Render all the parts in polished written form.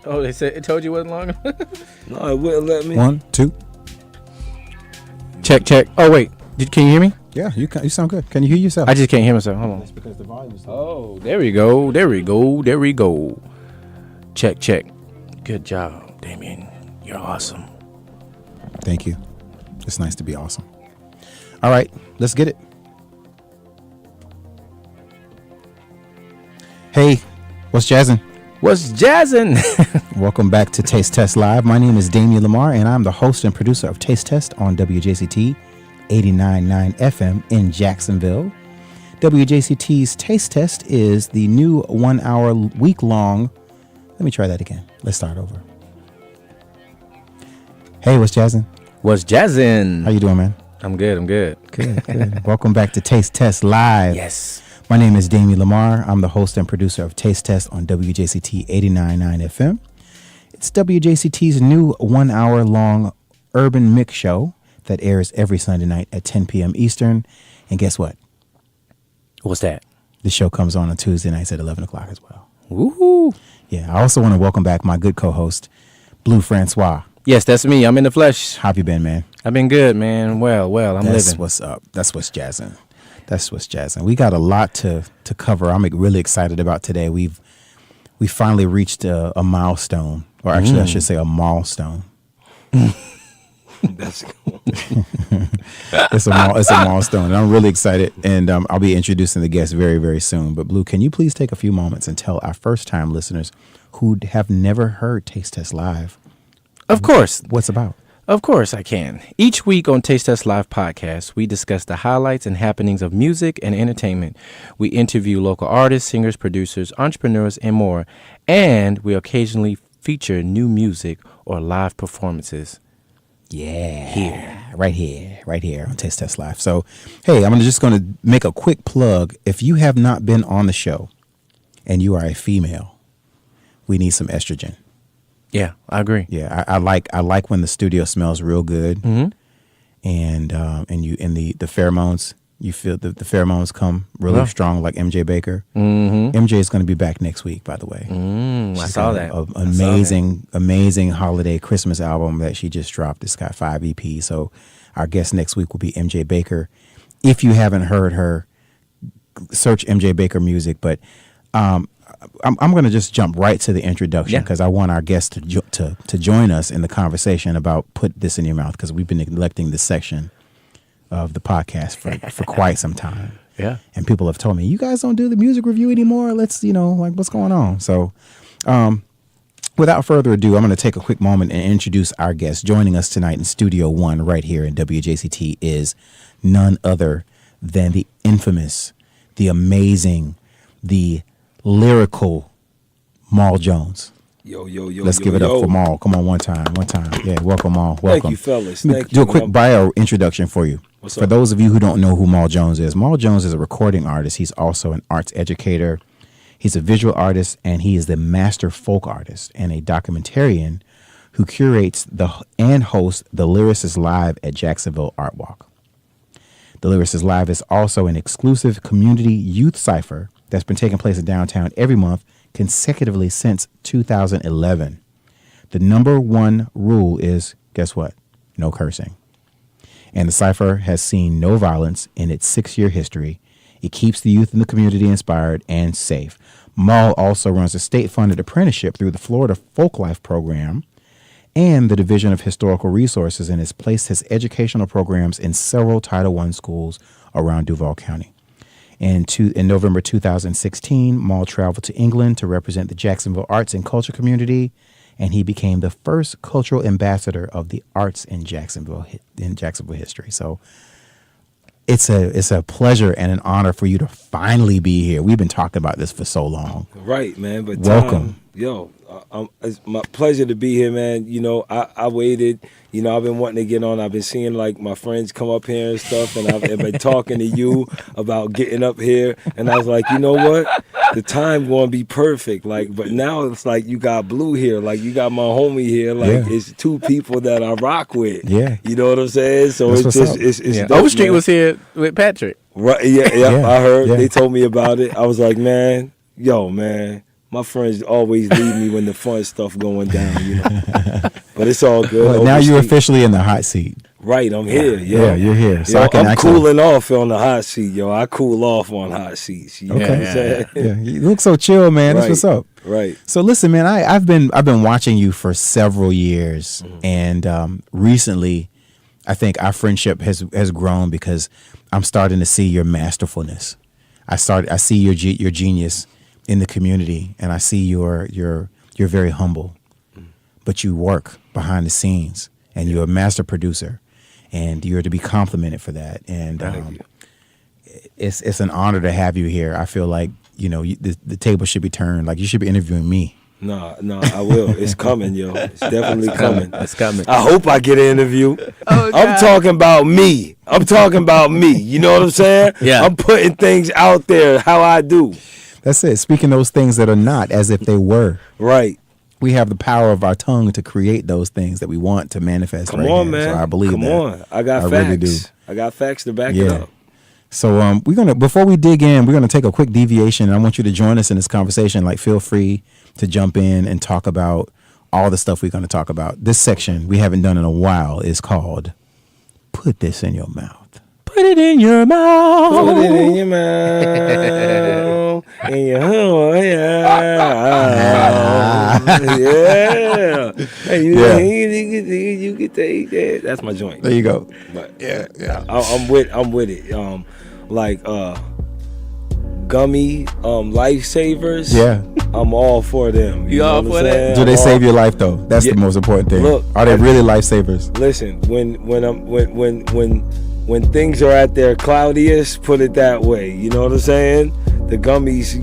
Oh, they said it told you it wasn't long enough? No, it wouldn't let me. 1, 2. Check. Oh, wait. Can you hear me? Yeah, you sound good. Can you hear yourself? I just can't hear myself. Hold on. That's because the volume is Oh, there we go. Check. Good job, Damien. You're awesome. Thank you. It's nice to be awesome. All right, let's get it. Hey, what's jazzin'? What's jazzin'? Welcome back to Taste Test Live. My name is Damien Lamar, and I'm the host and producer of Taste Test on WJCT 89.9 FM in Jacksonville. WJCT's Taste Test is the new 1 hour week-long. Let me try that again. Let's start over. Hey, what's jazzin'? What's jazzin'? How you doing, man? I'm good. Good. Welcome back to Taste Test Live. Yes. My name is Damien Lamar. I'm the host and producer of Taste Test on WJCT 89.9 FM. It's WJCT's new 1 hour long urban mix show that airs every Sunday night at 10 p.m. Eastern. And guess what? What's that? The show comes on Tuesday nights at 11 o'clock as well. Woohoo. Yeah, I also want to welcome back my good co-host, Blue Franswa. Yes, that's me. I'm in the flesh. How have you been, man? I've been good, man. Well, I'm That's living. what's up. That's what's jazzing. We got a lot to cover. I'm really excited about today. We finally reached a milestone, or actually I should say a milestone. That's cool. It's a milestone, and I'm really excited. And I'll be introducing the guests very, very soon. But Blue, can you please take a few moments and tell our first-time listeners who have never heard Taste Test Live? Of course. What's about? Of course I can. Each week on Taste Test Live podcast, we discuss the highlights and happenings of music and entertainment. We interview local artists, singers, producers, entrepreneurs, and more. And we occasionally feature new music or live performances. Yeah. Right here on Taste Test Live. So, hey, I'm just going to make a quick plug. If you have not been on the show and you are a female, we need some estrogen. Yeah, I agree. Yeah, I like when the studio smells real good, Mm-hmm. and the pheromones, you feel the pheromones come really strong, like MJ Baker. Mm-hmm. MJ is going to be back next week, by the way. I saw that. Amazing holiday Christmas album that she just dropped. It's got 5 EPs. So our guest next week will be MJ Baker. If you haven't heard her, search MJ Baker music. But I'm going to just jump right to the introduction because I want our guests to join us in the conversation about put this in your mouth, because we've been neglecting this section of the podcast for quite some time. Yeah. And people have told me, you guys don't do the music review anymore. Let's, what's going on? So without further ado, I'm going to take a quick moment and introduce our guest. Joining us tonight in Studio 1 right here in WJCT is none other than the infamous, the amazing, the lyrical Maul Jones. Yo. Let's give it up for Maul. Come on, one time. Yeah, welcome, Maul. Welcome. Thank you, fellas. Let me do a quick bio introduction for you. What's For up? those of you who don't know who Maul Jones is a recording artist. He's also an arts educator. He's a visual artist, and he is the master folk artist and a documentarian who curates and hosts the Lyricist Live at Jacksonville Art Walk. The Lyricist Live is also an exclusive community youth cipher that's been taking place in downtown every month consecutively since 2011. The number one rule is, guess what? No cursing. And the cipher has seen no violence in its 6-year history. It keeps the youth in the community inspired and safe. Maul also runs a state-funded apprenticeship through the Florida Folklife program and the Division of Historical Resources, and has placed his educational programs in several Title I schools around Duval County. In November 2016, Maul traveled to England to represent the Jacksonville Arts and Culture community, and he became the first cultural ambassador of the arts in Jacksonville history. So it's a pleasure and an honor for you to finally be here. We've been talking about this for so long. Right, man. But welcome. It's my pleasure to be here, man. I waited. I've been wanting to get on. I've been seeing like my friends come up here and stuff, and I've been talking to you about getting up here. And I was like, you know what? The time going to be perfect. But now it's like you got Blue here, like you got my homie here. It's two people that I rock with. Yeah, you know what I'm saying. So it's dope, Overstreet was here with Patrick. Right? Yeah. I heard they told me about it. I was like, man, my friends always leave me when the fun stuff going down, you know. But it's all good. But now you're officially in the hot seat. Right, I'm here. Yeah, you're here. So yo, I can I'm cooling off on the hot seat, yo. I cool off on hot seats. You know what I'm saying? Yeah, you look so chill, man. That's what's up. Right. So listen, man, I've been watching you for several years, and recently, I think our friendship has grown because I'm starting to see your masterfulness. I see your genius in the community, and I see you're very humble, but you work behind the scenes, and you're a master producer, and you're to be complimented for that. And it's an honor to have you here. I feel like the table should be turned. Like you should be interviewing me. No, I will. It's coming, yo. It's definitely coming. It's coming. I hope I get an interview. Oh, I'm talking about me. You know what I'm saying? Yeah. I'm putting things out there how I do. That's it. Speaking those things that are not as if they were. Right. We have the power of our tongue to create those things that we want to manifest. Come right on, here. man. So I believe Come that. on. I got facts. Really do. I got facts to back it up. So before we dig in, we're gonna take a quick deviation, and I want you to join us in this conversation. Like, feel free to jump in and talk about all the stuff we're gonna talk about. This section we haven't done in a while is called "Put This in Your Mouth." Put it in your mouth. Put it in your mouth. In your mouth. Yeah. Hey, you can take that. That's my joint. There you go. But I'm with it. Gummy lifesavers. Yeah. I'm all for them. You all for that? Do they save your life though? That's the most important thing. Look, are they really lifesavers? Listen, when things are at their cloudiest, put it that way. You know what I'm saying? The gummies,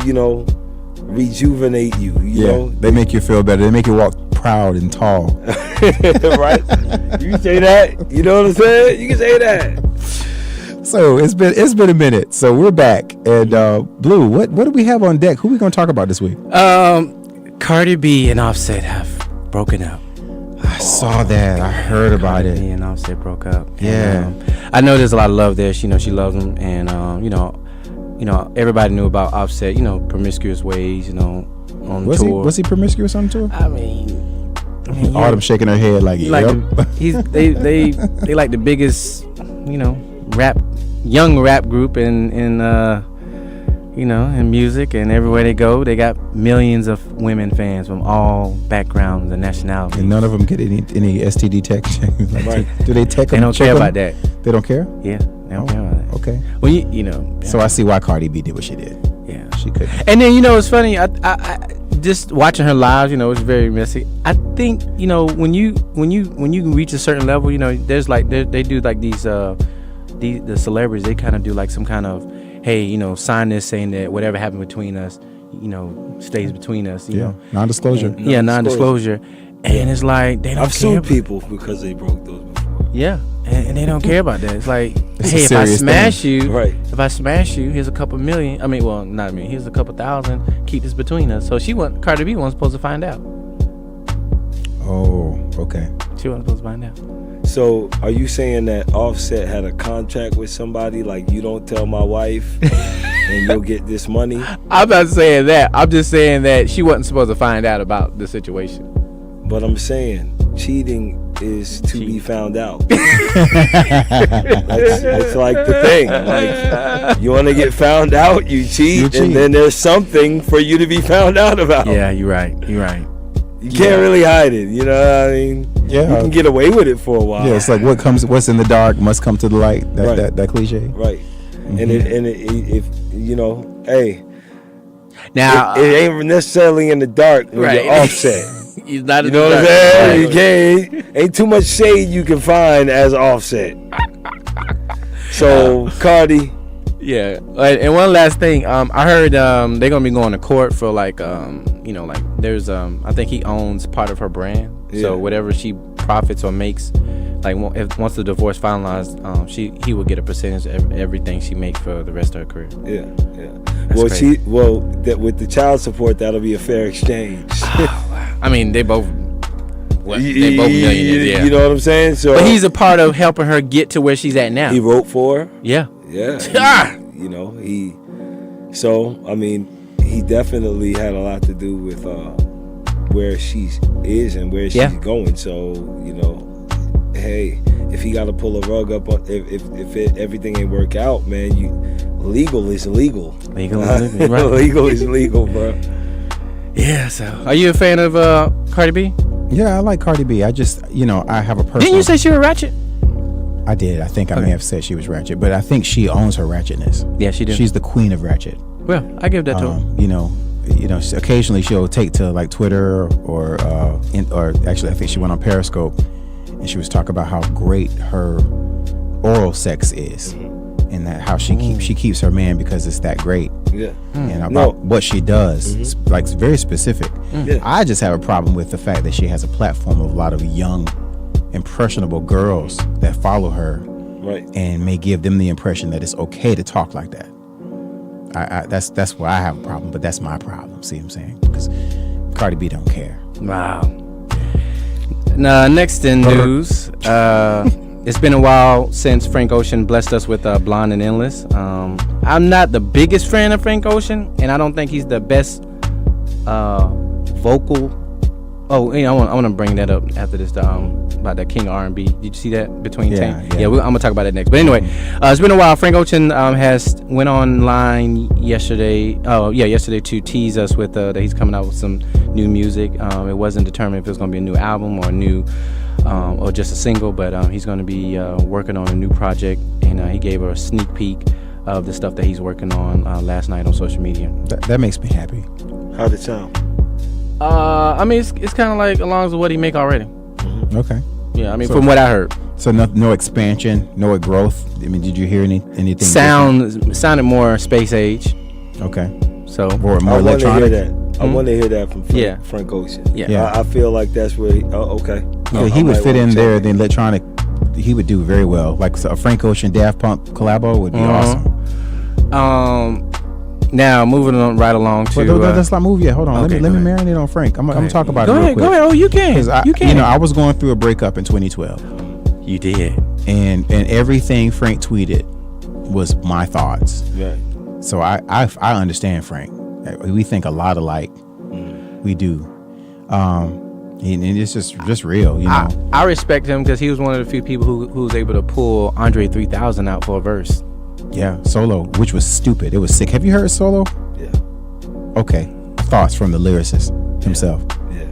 rejuvenate you. You know, they make you feel better. They make you walk proud and tall. Right? You say that. You know what I'm saying? You can say that. So it's been a minute. So we're back. And Blue, what do we have on deck? Who are we gonna talk about this week? Cardi B and Offset have broken up. I saw that. I heard about Cardi B it. and Offset broke up. Yeah. And, I know there's a lot of love there. She loves him, and everybody knew about Offset. Promiscuous ways. On tour. Was he promiscuous on tour? I mean Autumn shaking her head like they like the biggest, young rap group in music, and everywhere they go, they got millions of women fans from all backgrounds and nationalities. And none of them get any STD text. Right. Do they text? They don't care about that. They don't care? Yeah, they don't care about that. Okay. Well, So I see why Cardi B did what she did. Yeah, she could. And then it's funny. I just watching her live. It's very messy. I think when you reach a certain level, there's like they do like these the celebrities. They kind of do like some kind of, hey, sign this saying that whatever happened between us, stays between us. You know, non-disclosure. Non-disclosure. And it's like they don't. I've sued people because they broke those before. Yeah, and they don't care about that. It's like, it's hey, if I smash you, here's a couple million. I mean, well, not a million. Here's a couple thousand. Keep this between us. So Cardi B wasn't supposed to find out. Oh, okay. She wasn't supposed to find out. So, are you saying that Offset had a contract with somebody, like, you don't tell my wife and you'll get this money? I'm not saying that. I'm just saying that she wasn't supposed to find out about the situation. But I'm saying cheating is to be found out. That's like the thing. Like, you want to get found out, you cheat, and then there's something for you to be found out about. Yeah, you're right. You can't really hide it. You know what I mean? Yeah. You can get away with it for a while. Yeah, it's like what's in the dark must come to the light. That cliche. Right. Mm-hmm. And if hey. Now it ain't necessarily in the dark when you're Offset. He's not. You know what I'm saying? You ain't too much shade you can find as Offset. So Cardi. Yeah, and one last thing, I heard they're gonna be going to court for there's I think he owns part of her brand, so whatever she profits or makes, once the divorce finalized, he will get a percentage of everything she makes for the rest of her career. Yeah. That's crazy. That with the child support, that'll be a fair exchange. I mean, they both millionaires. Yeah, you know what I'm saying. So, but he's a part of helping her get to where she's at now. He wrote for her. Yeah. Yeah. He he definitely had a lot to do with where she is and where she's going. So, you know, hey, if he got to pull a rug up on, if everything ain't work out, man, legal is legal. Legal is legal, right? Legal is legal, bro. Yeah. So, are you a fan of Cardi B? Yeah, I like Cardi B. I just, you know, I have a personal... Didn't you say she was ratchet? I did. I think I may have said she was ratchet, but I think she owns her ratchetness. Yeah, she did. She's the queen of ratchet. Well, I give that to her. You know, occasionally she'll take to like Twitter or actually I think she went on Periscope and she was talking about how great her oral sex is and that how she keeps her man because it's that great. Yeah. And about what she does, like it's very specific. Yeah. I just have a problem with the fact that she has a platform of a lot of young, impressionable girls that follow her, right, and may give them the impression that it's okay to talk like that. That's where I have a problem, but that's my problem. See what I'm saying? Because Cardi B don't care. Wow. Now, next in news, it's been a while since Frank Ocean blessed us with Blonde and Endless. I'm not the biggest fan of Frank Ocean, and I don't think he's the best vocal. Oh, yeah, I want to bring that up after this. About that King R&B. Did you see that between Tank? Yeah, I'm gonna talk about that next. But anyway, it's been a while. Frank Ocean has went online yesterday. Yesterday to tease us with that he's coming out with some new music. It wasn't determined if it was gonna be a new album or a new or just a single, but he's gonna be working on a new project, and he gave her a sneak peek of the stuff that he's working on last night on social media. That makes me happy. How'd it sound? I mean, it's kind of like along with what he make already. Okay. Yeah, I mean, from what I heard. So no expansion, no growth. I mean, did you hear anything? Sounded more space age. Okay. So more electronic. I want to hear that from Frank Ocean. Yeah. I feel like that's where okay. Yeah, he would fit in there. The electronic, he would do very well. Like a Frank Ocean Daft Punk collabo would be awesome. Now moving on right along to. Let's not move yet. Hold on. Okay, let me marinate on Frank. I'm gonna talk about it real quick. Go ahead. Oh, you can. You can. You know, I was going through a breakup in 2012. You did. And everything Frank tweeted was my thoughts. Right. So I understand Frank. We think a lot alike. We do. And it's just real, you know. I respect him because he was one of the few people who was able to pull Andre 3000 out for a verse. Yeah, solo, which was stupid. It was sick. Have you heard Solo? Yeah. Okay. Thoughts from the lyricist himself. Yeah,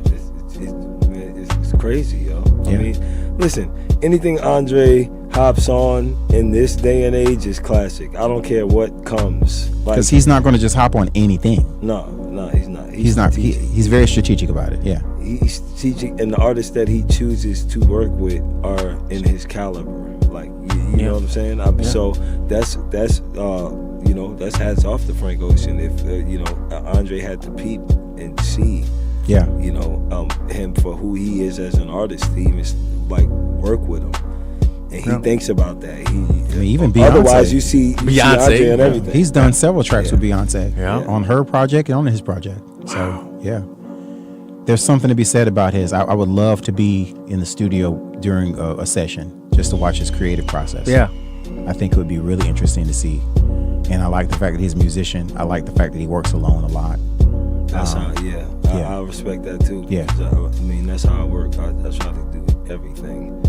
it's crazy, yo. Yeah. I mean, listen, anything Andre hops on in this day and age is classic. I don't care what comes. Because he's not going to just hop on anything. No, he's not. He's not. He's very strategic about it. Yeah. He's strategic, and the artists that he chooses to work with are in his caliber. Like, you know what I'm saying? So that's hats off to Frank Ocean. If Andre had to peep and see, him for who he is as an artist, to even like work with him, and he thinks about that. Even Beyonce. Otherwise, you see Andre and everything. He's done several tracks with Beyonce on her project and on his project. So there's something to be said about his. I would love to be in the studio during a session just to watch his creative process. Yeah. I think it would be really interesting to see. And I like the fact that he's a musician. I like the fact that he works alone a lot. That's I respect that too. Yeah. I mean, that's how I work. I try to do everything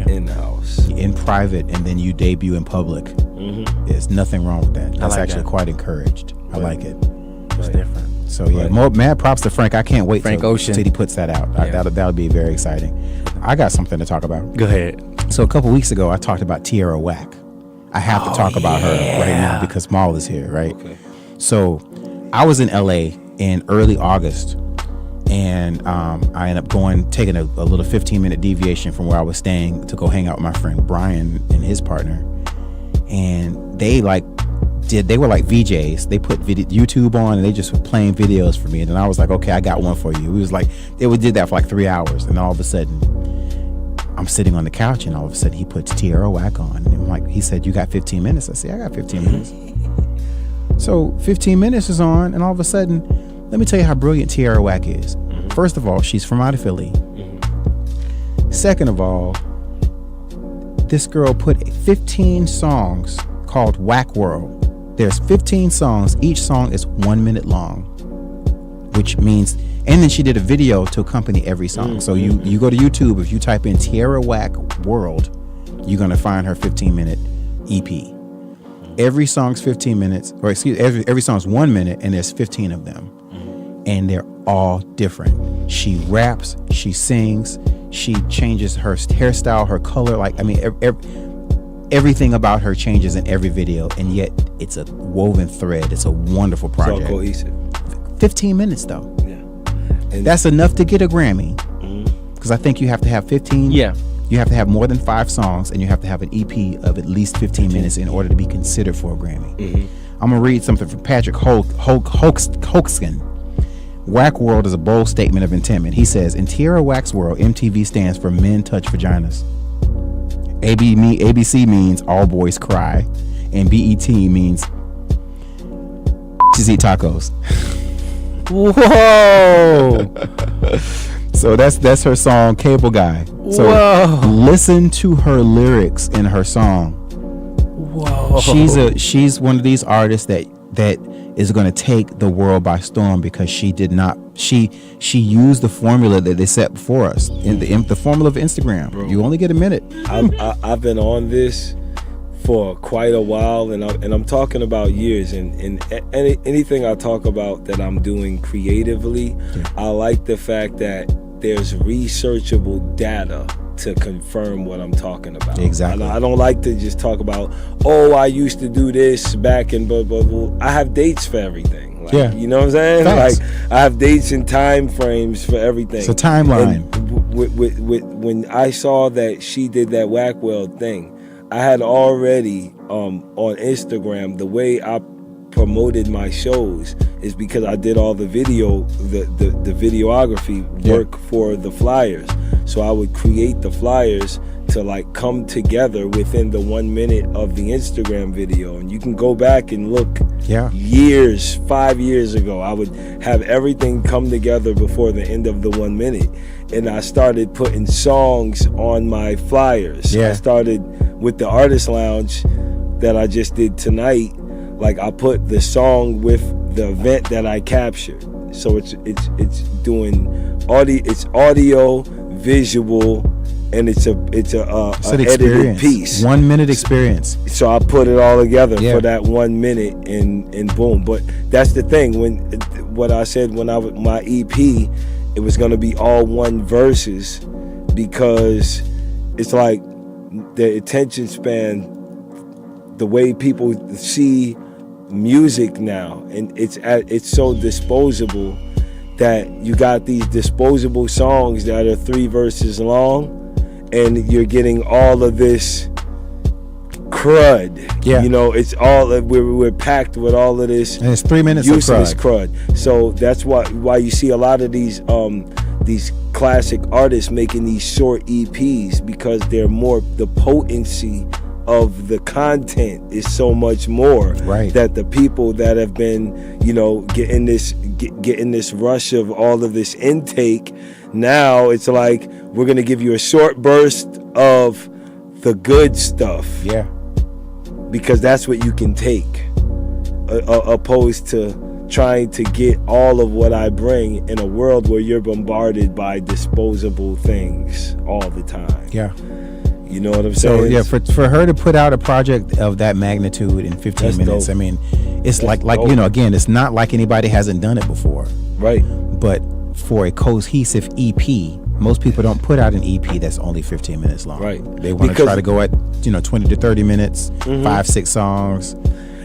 in the house. In private, and then you debut in public. There's nothing wrong with that. That's actually quite encouraged. I like it. It's different. So more mad props to Frank. I can't wait till he puts that out. That'll be very exciting. I got something to talk about. Go ahead. So a couple weeks ago, I talked about Tierra Whack. I have to talk about her right now because Maul is here, right? Okay. So I was in LA in early August, and I ended up taking a little 15-minute deviation from where I was staying to go hang out with my friend Brian and his partner. And they were like VJs. They put YouTube on, and they just were playing videos for me. And then I was like, okay, I got one for you. We did that for like 3 hours, and then all of a sudden, I'm sitting on the couch, and all of a sudden he puts Tierra Whack on, and he said, you got 15 minutes. I said, I got 15 minutes. So 15 minutes is on, and all of a sudden, let me tell you how brilliant Tierra Whack is. First of all, she's from out of Philly. Second of all, this girl put 15 songs called Whack World There's 15 songs. Each song is 1 minute long, which means, and then she did a video to accompany every song. So you go to YouTube, if you type in Tierra Whack World, you're going to find her 15-minute EP. Every song's 15 minutes, or excuse me, every song's 1 minute, and there's 15 of them. And they're all different. She raps, she sings, she changes her hairstyle, her color. Like, I mean, everything about her changes in every video, and yet it's a woven thread. It's a wonderful project. It's all cohesive. 15 minutes, though. Yeah. And that's enough to get a Grammy. Because I think you have to have 15. Yeah. You have to have more than 5 songs, and you have to have an EP of at least 15 minutes in order to be considered for a Grammy. I'm going to read something from Patrick Hoaxkin. Whack World is a bold statement of intent. He says, in Tierra Whack's world, MTV stands for Men Touch Vaginas. ABC means All Boys Cry. And BET means just eat tacos. Whoa. So that's her song, Cable Guy. So Whoa. Listen to her lyrics in her song. Whoa. She's one of these artists that is going to take the world by storm, because she used the formula that they set before us in the formula of Instagram. Bro, you only get a minute. I've been on this for quite a while, and I'm talking about years, and anything I talk about that I'm doing creatively, I like the fact that there's researchable data to confirm what I'm talking about. Exactly. I don't like to just talk about, oh, I used to do this back in blah, blah, blah. I have dates for everything. Like, yeah. You know what I'm saying? Facts. Like, I have dates and time frames for everything. It's a timeline. And when I saw that she did that Wackwell thing, I had already on Instagram, the way I promoted my shows is because I did all the video, the videography work for the flyers. So I would create the flyers to like come together within the 1 minute of the Instagram video. And you can go back and look years, 5 years ago. I would have everything come together before the end of the 1 minute. And I started putting songs on my flyers. I started with the Artist Lounge that I just did tonight. Like, I put the song with the event that I captured. So it's doing audio, it's audio, visual, and it's an edited piece. 1 minute experience. So I put it all together for that 1 minute, and boom. But that's the thing, what I said when I was my EP, it was gonna be all one verses, because it's like the attention span, the way people see music now, and it's so disposable that you got these disposable songs that are 3 verses long, and you're getting all of this crud. You know, it's all we're packed with all of this, and it's 3 minutes useless of crud. So that's why you see a lot of these classic artists making these short EPs, because they're more, the potency of the content is so much more, that the people that have been, you know, getting this rush of all of this intake, now it's like, we're gonna give you a short burst of the good stuff, because that's what you can take, opposed to trying to get all of what I bring in a world where you're bombarded by disposable things all the time. You know what I'm saying? So for her to put out a project of that magnitude in 15 That's minutes, dope. I mean, it's like dope. you know, again, it's not like anybody hasn't done it before. Right. But for a cohesive EP, most people don't put out an EP that's only 15 minutes long. Right. They want to try to go at, 20 to 30 minutes, 5-6 songs.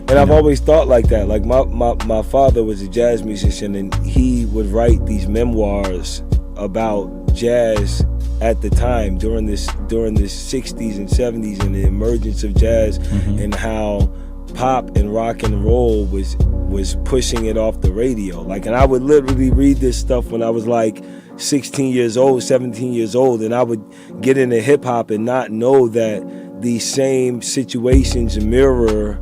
And I've always thought like that. Like my father was a jazz musician, and he would write these memoirs about jazz at the time, during the 60s and 70s, and the emergence of jazz, and how pop and rock and roll was pushing it off the radio. Like, and I would literally read this stuff when I was like 16 years old, 17 years old, and I would get into hip hop and not know that these same situations mirror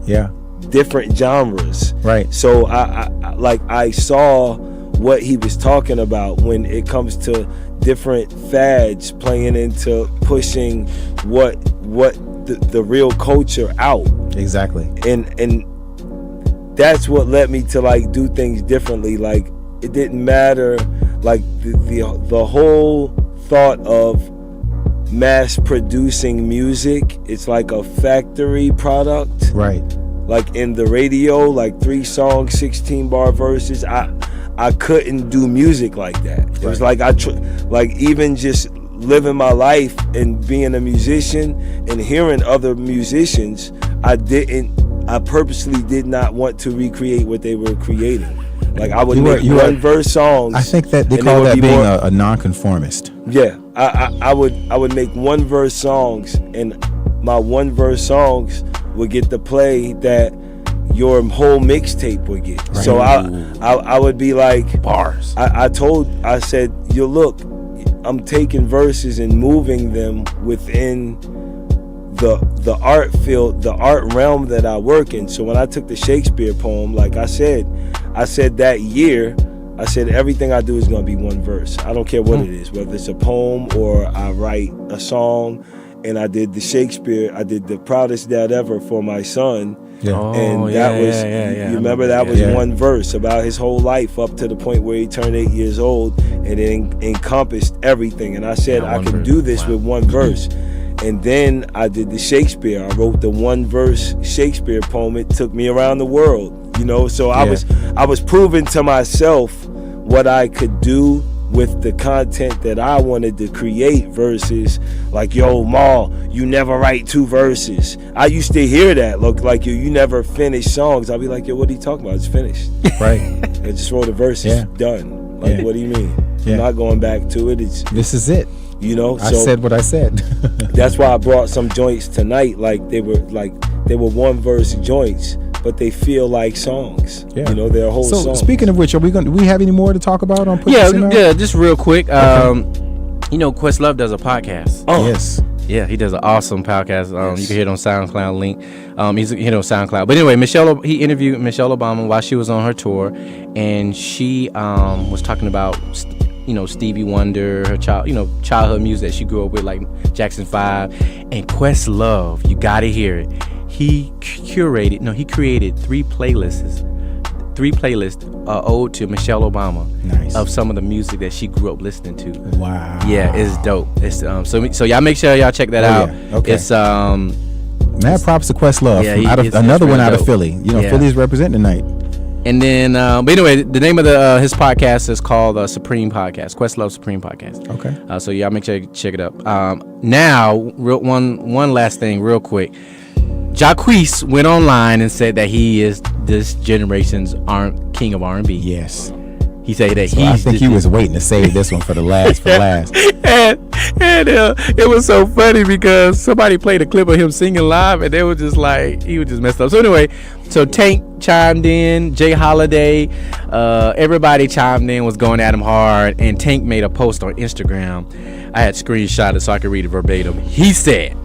different genres. Right. So I saw what he was talking about when it comes to different fads playing into pushing what the real culture out. Exactly. And that's what led me to like do things differently. Like it didn't matter, like the whole thought of mass producing music, it's like a factory product, Right. like in the radio, like 3 songs, 16 bar verses. I couldn't do music like that. It was like like even just living my life and being a musician and hearing other musicians, I purposely did not want to recreate what they were creating. Like I would make one verse songs. I think that they call that being a nonconformist. Yeah, I would make one verse songs, and my one verse songs would get the play that your whole mixtape would get. Right. So I would be like bars. I said, yo, look, I'm taking verses and moving them within the art field, the art realm that I work in. So when I took the Shakespeare poem, like I said that year, I said everything I do is gonna be one verse. I don't care what it is, whether it's a poem or I write a song. And I did the Shakespeare, I did the Proudest Dad Ever for my son. Yeah. And that was, you remember that was one verse about his whole life up to the point where he turned 8 years old, and it encompassed everything. And I said, I can do this with one verse. And then I did the Shakespeare. I wrote the one verse Shakespeare poem. It took me around the world, you know? So I was proving to myself what I could do with the content that I wanted to create versus like, yo, Ma, you never write 2 verses. I used to hear that, look like you never finish songs. I'll be like, yo, what are you talking about? It's finished. Right. I just wrote a verse, it's done. Like, what do you mean? I'm not going back to it. This is it. You know, I said what I said. That's why I brought some joints tonight. Like they were one verse joints, but they feel like songs. Yeah. You know, they're whole songs. So speaking of which, do we have any more to talk about on Put This In Out? Yeah, just real quick. You know, Questlove does a podcast. Oh yes. Yeah, he does an awesome podcast. You can hear it on SoundCloud link. He's here on SoundCloud. But anyway, he interviewed Michelle Obama while she was on her tour, and she was talking about Stevie Wonder, her childhood music that she grew up with, like Jackson 5, and Questlove. You gotta hear it. He created 3 playlists ode to Michelle Obama. Nice. Of some of the music that she grew up listening to. Wow. Yeah, it's dope. It's so y'all make sure y'all check that out. Yeah. Okay. It's mad props to Questlove. Yeah, it's another one out of dope. Philly. Philly's representing tonight. And then, but anyway, the name of his podcast is called Supreme Podcast, Questlove Supreme Podcast. Okay. So y'all make sure you check it up. Now, one last thing, real quick. Jacquees went online and said that he is this generation's king of R&B. Yes. He said that I think he was waiting to save this one for last. And it was so funny because somebody played a clip of him singing live, and they were just like, he was just messed up. So anyway, Tank chimed in, Jay Holiday, everybody chimed in, was going at him hard, and Tank made a post on Instagram. I had screenshot it so I could read it verbatim. He said,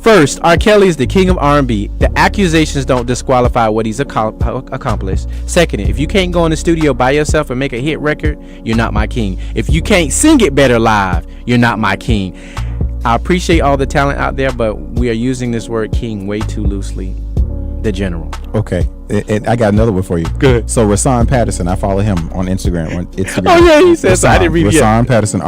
"First, R. Kelly is the king of R&B. The accusations don't disqualify what he's accomplished. Second, if you can't go in the studio by yourself and make a hit record, you're not my king. If you can't sing it better live, you're not my king. I appreciate all the talent out there, but we are using this word king way too loosely. The general." Okay. And I got another one for you. Good. So Rasan Patterson, I follow him on Instagram. Oh yeah, he says I didn't read it. Rasan Patterson,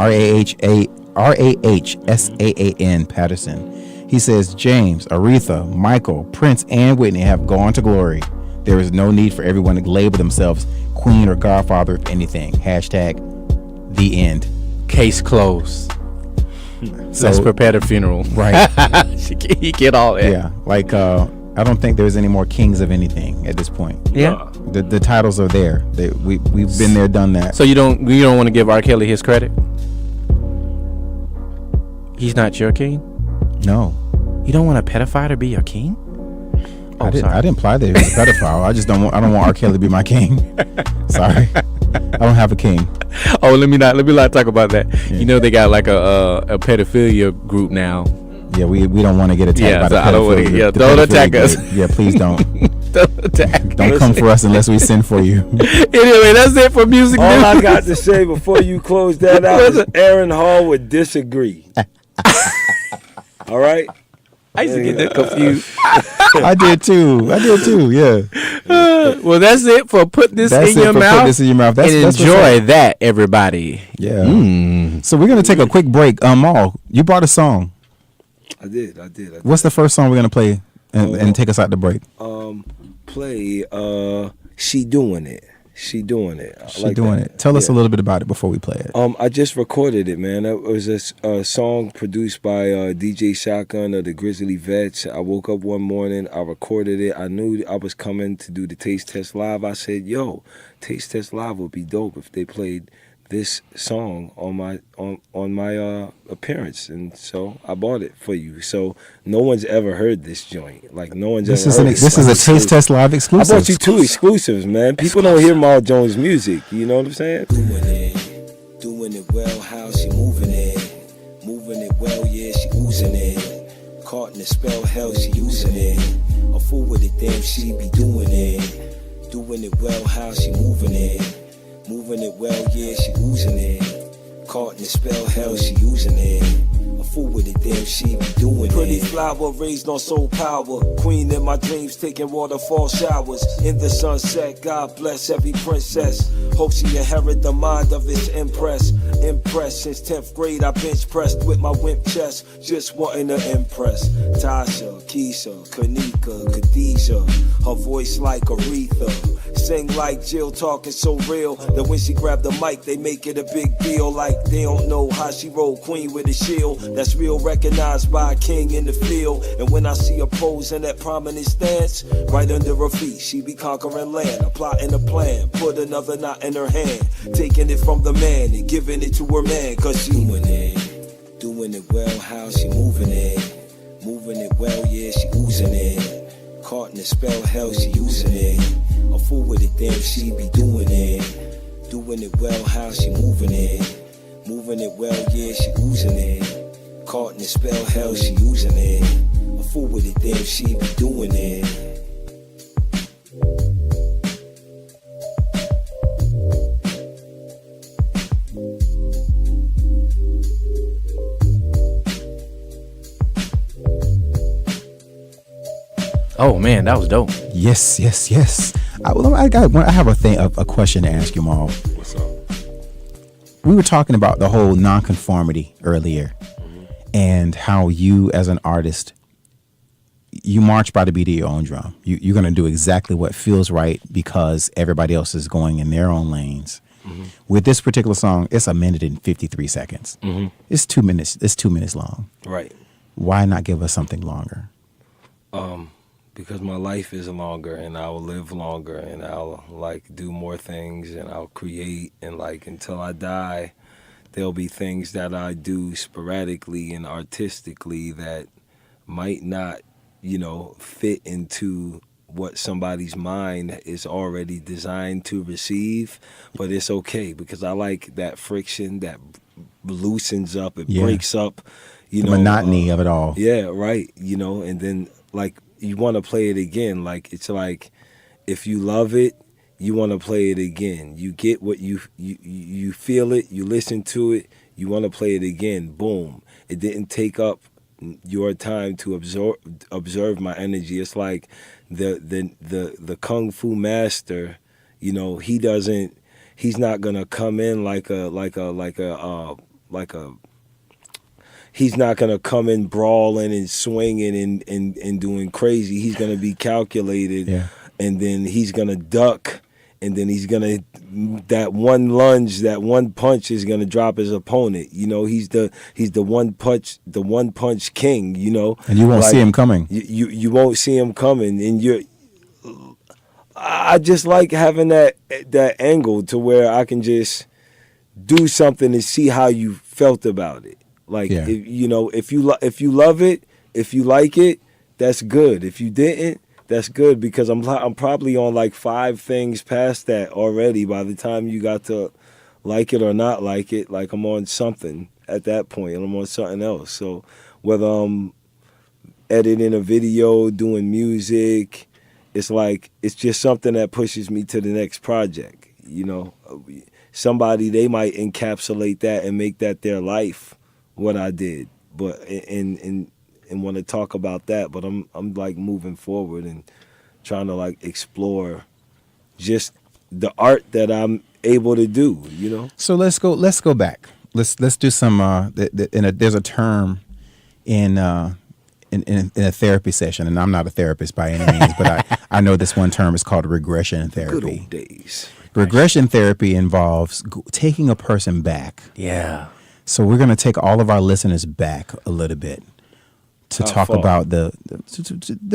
RAHSAAN Patterson. He says, James, Aretha, Michael, Prince, and Whitney have gone to glory. There is no need for everyone to label themselves queen or godfather of anything. Hashtag the end. Case closed. So let's prepare the funeral. Right. He get all that. Yeah. Like, I don't think there's any more kings of anything at this point. Yeah. The titles are there. We've been there, done that. So you don't want to give R. Kelly his credit? He's not your king? No. You don't want a pedophile to be your king? I didn't imply that he was a pedophile. I don't want R. Kelly to be my king. Sorry. I don't have a king. Oh, let me not talk about that. Yeah. You know they got like a pedophilia group now. Yeah, we don't want to get attacked by the pedophilia. Don't attack us. Yeah, please don't. Don't attack. Don't come for us unless we send for you. Anyway, that's it for music news. All I got to say before you close that out is Aaron Hall would disagree. All right? I used to get that confused. I did too. Yeah. Well, that's it for put this That's in it your for mouth. Put This in Your Mouth. That's what's enjoy up. that, everybody. Yeah. So we're gonna take a quick break. Maul, you brought a song. I did. What's the first song we're gonna play and take us out the break? Play She Doing It. She Doing It. She Doing It. Tell us a little bit about it before we play it. I just recorded it, man. It was a song produced by DJ Shotgun of the Grizzly Vets. I woke up one morning, I recorded it. I knew I was coming to do the Taste Test Live. I said, yo, Taste Test Live would be dope if they played this song on my appearance, and so I bought it for you. So no one's ever heard this joint. Like no one's ever heard it. This is a Taste Test Live exclusive. I bought you 2 exclusives, man. People don't hear Mal Jones music. You know what I'm saying? Doing it well. How she moving it well. Yeah, she oozing it. Caught in the spell, hell, she using it. A fool with it, damn, she be doing it well. How she moving it. Moving it well, yeah, she oozing it. Caught in the spell, hell, she using it. A fool with it, damn, she be doing it. Pretty flower raised on soul power. Queen in my dreams, taking waterfall showers. In the sunset, God bless every princess. Hope she inherit the mind of this empress. Impressed since 10th grade, I bench pressed with my wimp chest. Just wanting to impress. Tasha, Keisha, Kanika, Khadijah. Her voice like Aretha. Sing like Jill, talking so real that when she grab the mic, they make it a big deal. Like they don't know how she roll, queen with a shield. That's real, recognized by a king in the field. And when I see her pose in that prominent stance, right under her feet, she be conquering land. I'm plotting a plan, put another knot in her hand. Taking it from the man and giving it to her man. Cause she doing it well. How she moving it well, yeah, she oozing it. Caught in the spell, hell, she using it. A fool with it, damn, she be doing it well. How she moving it well, yeah, she oozing it. Caught in the spell, hell, she using it. A fool with it, damn, she be doing it. Oh man, that was dope. Yes. I have a question to ask you, Maul. What's up? We were talking about the whole nonconformity earlier, and how you, as an artist, you march by the beat of your own drum. You're going to do exactly what feels right because everybody else is going in their own lanes. With this particular song, it's 1 minute and 53 seconds. It's 2 minutes. It's 2 minutes long. Right. Why not give us something longer? Because my life is longer, and I'll live longer, and I'll do more things, and I'll create, and until I die, there'll be things that I do sporadically and artistically that might not, fit into what somebody's mind is already designed to receive, but it's okay because I like that friction that loosens up, it breaks up, the monotony of it all. Yeah, right. And then you want to play it again. It's like if you love it, you want to play it again. You get what you feel it, you listen to it, you want to play it again. Boom. It didn't take up your time to observe my energy. It's like the kung fu master, he's not gonna come in he's not going to come in brawling and swinging and doing crazy. He's going to be calculated, and then he's going to duck, and then he's going to, that one lunge, that one punch is going to drop his opponent. He's the one punch king, And you won't see him coming. You won't see him coming, and I just like having that angle to where I can just do something and see how you felt about it. If you love it, if you like it, that's good. If you didn't, that's good because I'm probably on 5 things past that already by the time you got to like it or not like it. I'm on something at that point and I'm on something else. So whether I'm editing a video, doing music, it's just something that pushes me to the next project. Somebody, they might encapsulate that and make that their life. What I did, but and and want to talk about that. But I'm like moving forward and trying to like explore just the art that I'm able to do, you know. So let's go back. Let's do some. There's a term in a therapy session, and I'm not a therapist by any means, but I know this one term is called regression therapy. Good old days. Regression therapy involves taking a person back. Yeah. So we're going to take all of our listeners back a little bit to talk about the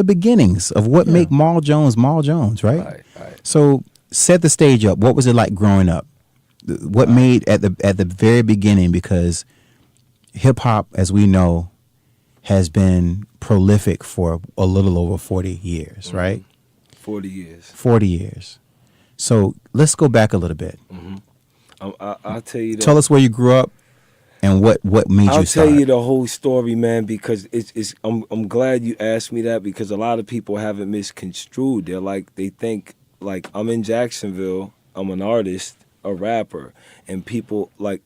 beginnings of what make Mal Jones, right? Right. So set the stage up. What was it like growing up? What made at the very beginning? Because hip hop, as we know, has been prolific for a little over 40 years, right? 40 years. 40 years. So let's go back a little bit. I'll tell you that. Tell us where you grew up and what made you start. I'll tell you the whole story, man, because it's I'm glad you asked me that, because a lot of people have it misconstrued. They think like I'm in Jacksonville, I'm an artist, a rapper, and people like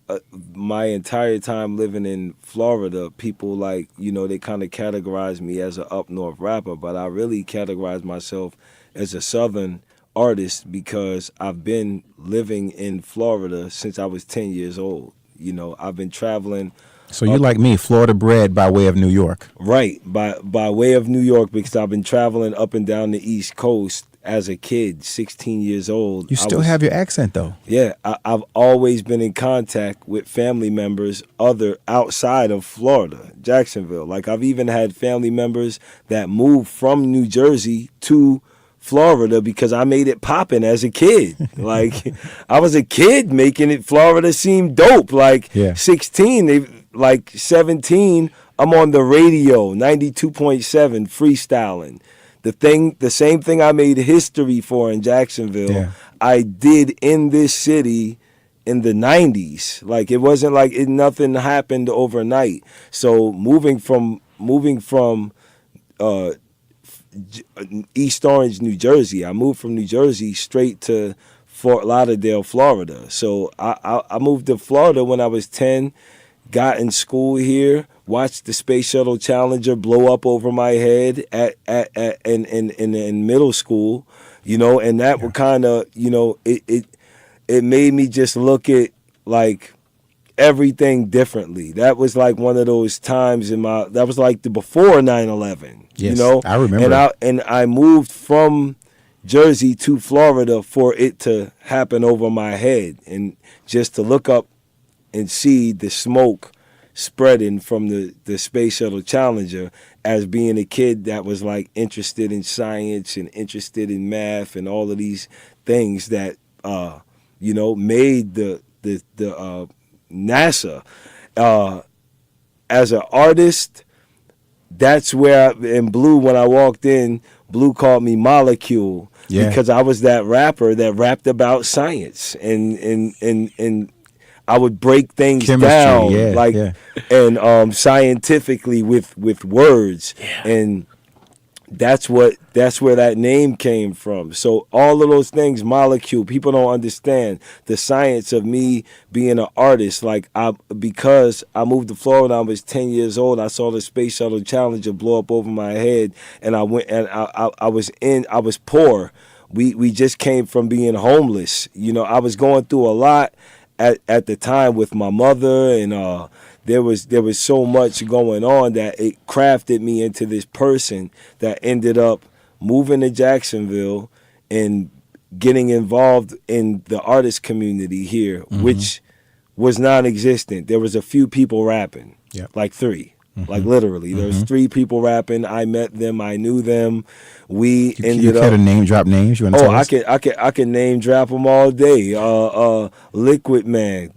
my entire time living in Florida, people like, you know, they kind of categorize me as an up north rapper, but I really categorize myself as a southern artist because I've been living in Florida since I was 10 years old. You know, I've been traveling. So you're like me, Florida bred by way of New York. Right, by way of New York, because I've been traveling up and down the East Coast as a kid, 16 years old. You still have your accent, though. Yeah, I've always been in contact with family members outside of Florida, Jacksonville. Like, I've even had family members that moved from New Jersey to Florida because I made it poppin' as a kid. Like, I was a kid making it. Florida seem dope. Like, 16, 17, I'm on the radio, 92.7, freestyling. The same thing I made history for in Jacksonville, I did in this city in the 90s. Like, it wasn't like nothing happened overnight. So moving from East Orange, New Jersey, I moved from New Jersey straight to Fort Lauderdale, Florida. So I moved to Florida when I was 10, got in school here, watched the Space Shuttle Challenger blow up over my head in middle school, you know, and that would kind of, you know, it made me just look at like everything differently. That was like one of those times that was like the before 9/11, yes, you know. I remember. And I moved from Jersey to Florida for it to happen over my head, and just to look up and see the smoke spreading from the Space Shuttle Challenger, as being a kid that was like interested in science and interested in math and all of these things that you know, made the NASA. As an artist, that's where in Blue, when I walked in, Blue called me Molecule, because I was that rapper that rapped about science and I would break things down and scientifically with words, and that's where that name came from. So all of those things, Molecule, people don't understand the science of me being an artist. Like, because I moved to Florida, I was 10 years old. I saw the Space Shuttle Challenger blow up over my head, and I went and I was poor. We just came from being homeless. You know, I was going through a lot at the time with my mother, and there was so much going on that it crafted me into this person that ended up moving to Jacksonville and getting involved in the artist community here, which was non-existent. There was a few people rapping, like 3. Like, literally, there was 3 people rapping. I met them. I knew them. We ended up. You could name drop names. You want to tell us? I can name drop them all day. Liquid Man,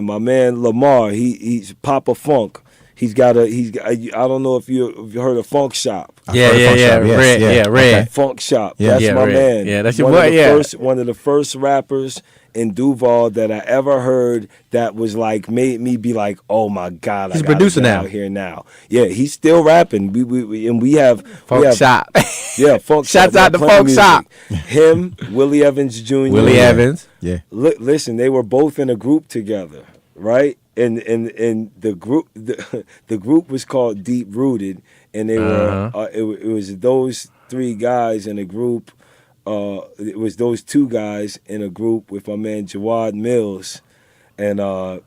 my man Lamar. He's Papa Funk. I don't know if you heard of Funk Shop. Red. Funk Shop. That's my man. Yeah, that's your boy. One of the first rappers in Duval that I ever heard that was like, made me be like, oh my God, he's a producer now. Out here now. Yeah, he's still rapping. We have Funk Shop. Yeah, Funk Shop. Shouts out to Funk Shop. Him, Willie Evans Jr. Willie Evans. Yeah. Listen, they were both in a group together, right? and the group the group was called Deep Rooted, and they were it was those three guys in a group. It was those two guys in a group with my man Jawad Mills, and I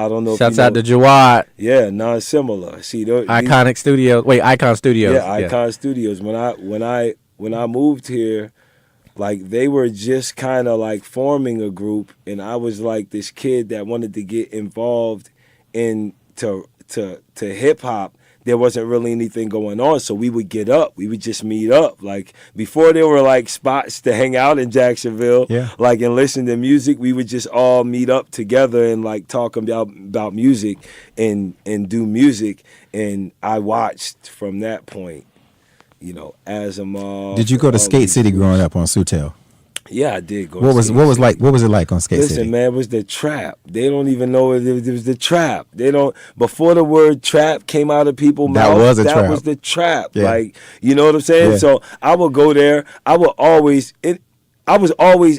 don't know. Shouts if you out know, to Jawad. Yeah, non-similar. See, Icon Studios. Yeah, Icon Studios. When I moved here, like they were just kind of like forming a group, and I was like this kid that wanted to get involved in to hip hop. There wasn't really anything going on, so we would get up. We would just meet up. Like before, there were like spots to hang out in Jacksonville, like and listen to music. We would just all meet up together and like talk about music and do music. And I watched from that point, you know, Asimov. Did you go to Skate City growing up on Sutel? Yeah, I did go. What was it like on Skate City? Listen, man, it was the trap. They don't even know it was the trap. They don't. Before the word trap came out of people's mouths, that was the trap. Yeah. Like, you know what I'm saying? Yeah. So I would go there. I was always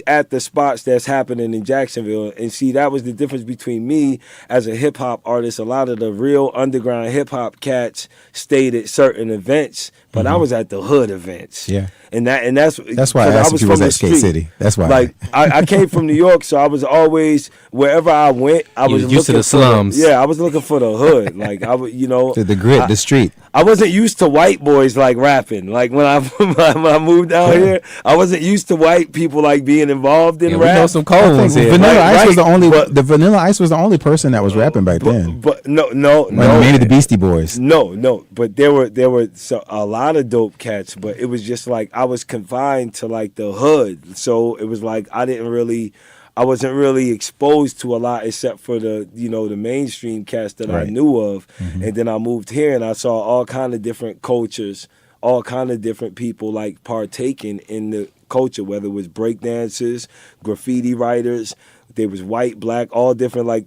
at the spots that's happening in Jacksonville. And see, that was the difference between me as a hip hop artist. A lot of the real underground hip hop cats stayed at certain events, but I was at the hood events. Yeah. And that's why I asked if you was at Skate City. That's why. Like I came from New York, so I was always wherever I went. I was used to the slums. I was looking for the hood. Like I would, you know, to the grit, the street. I wasn't used to white boys like rapping. Like when I moved down here, I wasn't used to white people like being involved in rap. We know some cold ones here. Vanilla Ice was the only. The Vanilla Ice was the only person that was rapping back then. But no, mainly the Beastie Boys. No. But there were a lot of dope cats. But it was just like I was confined to like the hood, so it was like I wasn't really exposed to a lot except for the mainstream cats that I knew of. And then I moved here and I saw all kind of different cultures, all kind of different people like partaking in the culture, whether it was breakdancers, graffiti writers. There was white, black, all different. Like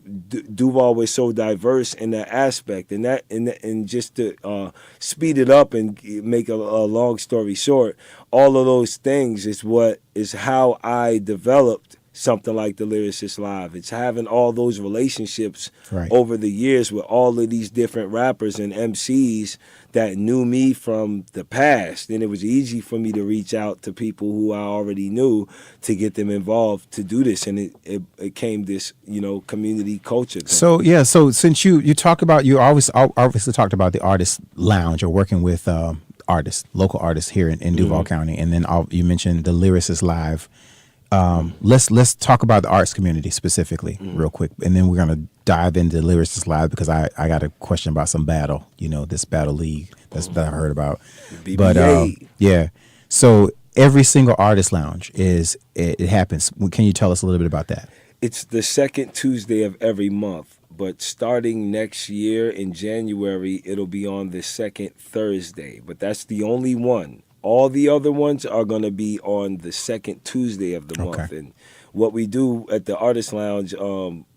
Duval was so diverse in that aspect, and just to speed it up and make a long story short, all of those things is how I developed something like the Lyricist Live. It's having all those relationships over the years with all of these different rappers and MCs that knew me from the past. And it was easy for me to reach out to people who I already knew to get them involved to do this. And it came this, community culture thing. So since you talk about, you obviously talked about the artist lounge or working with local artists here in Duval County. And then you mentioned the Lyricist Live. Let's talk about the arts community specifically real quick, and then we're gonna dive into Lyricist Live because I got a question about some battle, this battle league that I heard about. BBA. But so every single artist lounge it happens. Can you tell us a little bit about that? It's the second Tuesday of every month, but starting next year in January, it'll be on the second Thursday. But that's the only one. All the other ones are going to be on the second Tuesday of the month. And what we do at the Artist Lounge,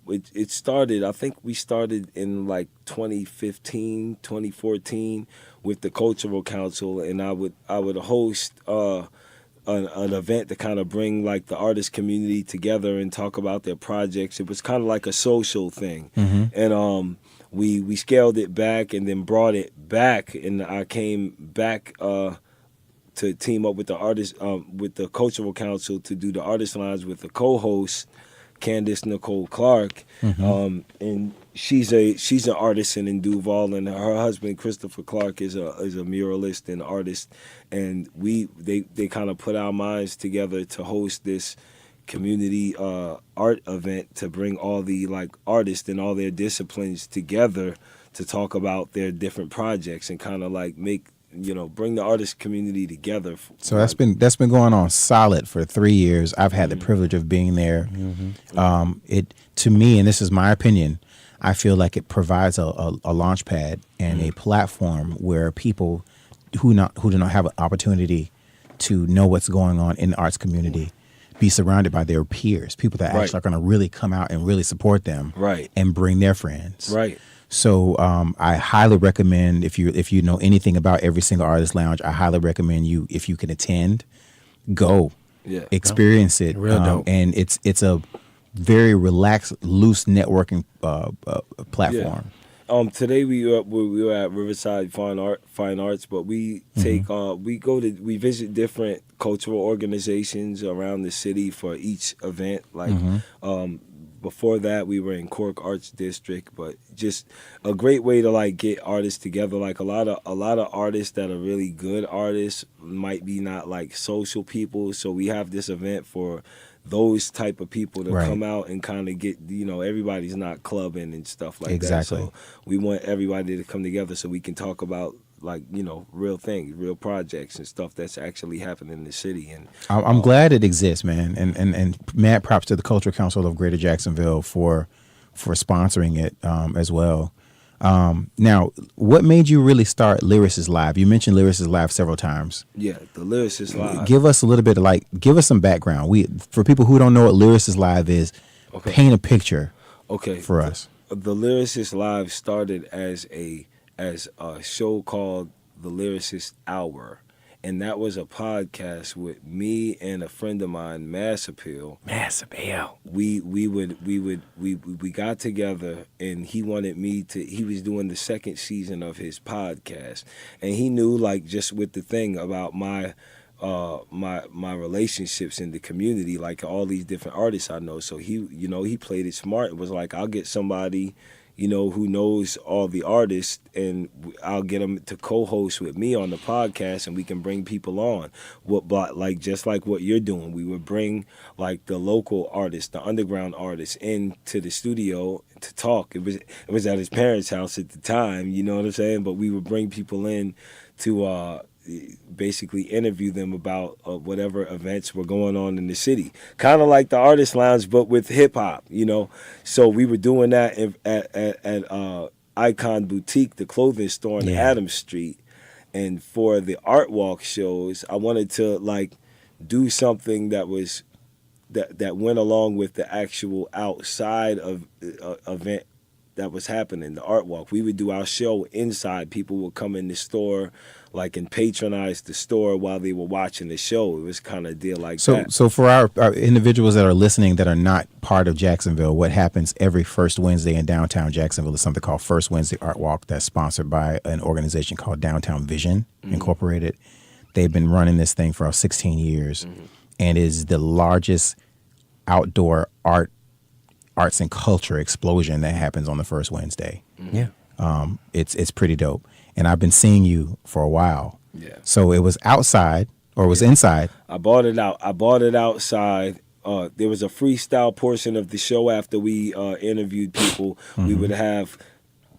it started, I think we started in like 2015, 2014 with the Cultural Council, and I would host an event to kind of bring like the artist community together and talk about their projects. It was kind of like a social thing. And we scaled it back and then brought it back, and I came back to team up with the artist, with the Cultural Council to do the Artist Lounge with the co-host, Candace Nicole Clark, and she's an artisan in Duval, and her husband Christopher Clark is a muralist and artist, and they kind of put our minds together to host this community art event to bring all the like artists and all their disciplines together to talk about their different projects and kind of like bring the artist community together. So that's been going on solid for 3 years. I've had the privilege of being there. It, to me, and this is my opinion, I feel like it provides a launch pad and a platform where people who do not have an opportunity to know what's going on in the arts community be surrounded by their peers, people that actually are going to really come out and really support them, and bring their friends. So I highly recommend, if you know anything about every single artist lounge, I highly recommend you, if you can attend, go, experience it. Real dope. And it's a very relaxed, loose networking platform. Today we were at Riverside Fine Arts, but we take we visit different cultural organizations around the city for each event. Like before that, we were in Cork Arts District, but just a great way to like get artists together. Like a lot of artists that are really good artists might be not like social people, so we have this event for those type of people to come out and kind of get, everybody's not clubbing and stuff like that. So we want everybody to come together so we can talk about like, real things, real projects and stuff that's actually happening in the city. And I'm glad it exists, man. And mad props to the Cultural Council of Greater Jacksonville for sponsoring it as well. Now, what made you really start Lyricist Live? You mentioned Lyricist Live several times. Yeah, the Lyricist Live. Give us a little bit of give us some background. For people who don't know what Lyricist Live is, paint a picture for us. The Lyricist Live started as a show called The Lyricist Hour. And that was a podcast with me and a friend of mine, Mass Appeal. We got together, and he wanted me to. He was doing the second season of his podcast, and he knew like just with the thing about my relationships in the community, like all these different artists I know. So he played it smart. It was like, I'll get somebody, who knows all the artists, and I'll get them to co-host with me on the podcast, and we can bring people on. But like just like what you're doing, we would bring like the local artists, the underground artists, into the studio to talk. It was at his parents' house at the time, you know what I'm saying? But we would bring people in to basically interview them about whatever events were going on in the city. Kind of like the Artist Lounge, but with hip-hop, So we were doing that at Icon Boutique, the clothing store on Adams Street. And for the Art Walk shows, I wanted to like do something that was that went along with the actual outside of event that was happening, the Art Walk. We would do our show inside. People would come in the store and patronize the store while they were watching the show. It was kind of a deal like that. So for our individuals that are listening that are not part of Jacksonville, what happens every first Wednesday in downtown Jacksonville is something called First Wednesday Art Walk that's sponsored by an organization called Downtown Vision Incorporated. They've been running this thing for 16 years and is the largest outdoor arts and culture explosion that happens on the first Wednesday. Yeah. It's pretty dope. And I've been seeing you for a while. Yeah. So it was outside or it was inside. I bought it outside. There was a freestyle portion of the show after we interviewed people. We would have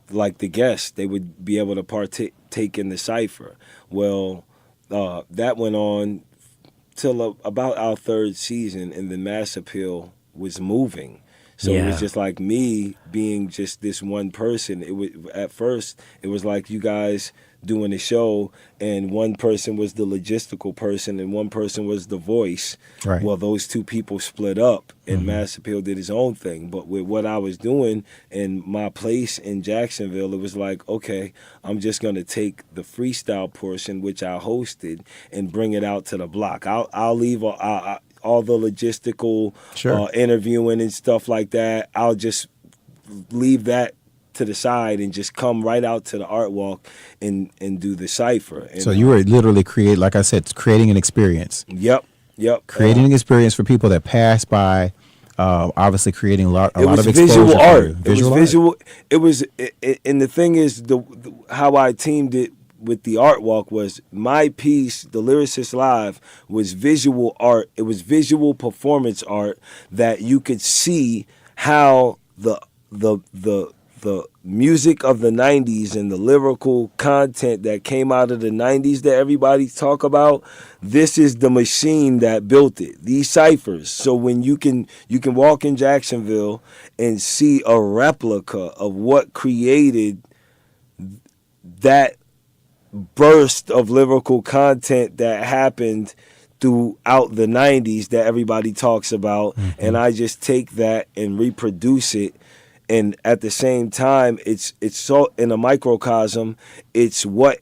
like the guests. They would be able to partake in the cipher. Well, that went on till about our third season, and the Mass Appeal was moving. So it was just like me being just this one person. At first it was like you guys doing the show, and one person was the logistical person and one person was the voice. Right. Well, those two people split up, and Mass Appeal did his own thing. But with what I was doing in my place in Jacksonville, it was like, okay, I'm just going to take the freestyle portion, which I hosted, and bring it out to the block. I'll leave all the logistical interviewing and stuff like that. I'll just leave that to the side and just come right out to the Art Walk and do the cipher. And, so you were literally creating an experience. Yep. Creating an experience for people that pass by. Obviously, creating a lot of visual art. Visual art. It was, and the thing is, how I teamed it with the Art Walk was my piece, the Lyricist Live, was visual art. It was visual performance art that you could see how the music of the 90s and the lyrical content that came out of the 90s that everybody talk about, this is the machine that built it. These ciphers. So when you can walk in Jacksonville and see a replica of what created that burst of lyrical content that happened throughout the 90s that everybody talks about, and I just take that and reproduce it. And at the same time, it's so in a microcosm, it's what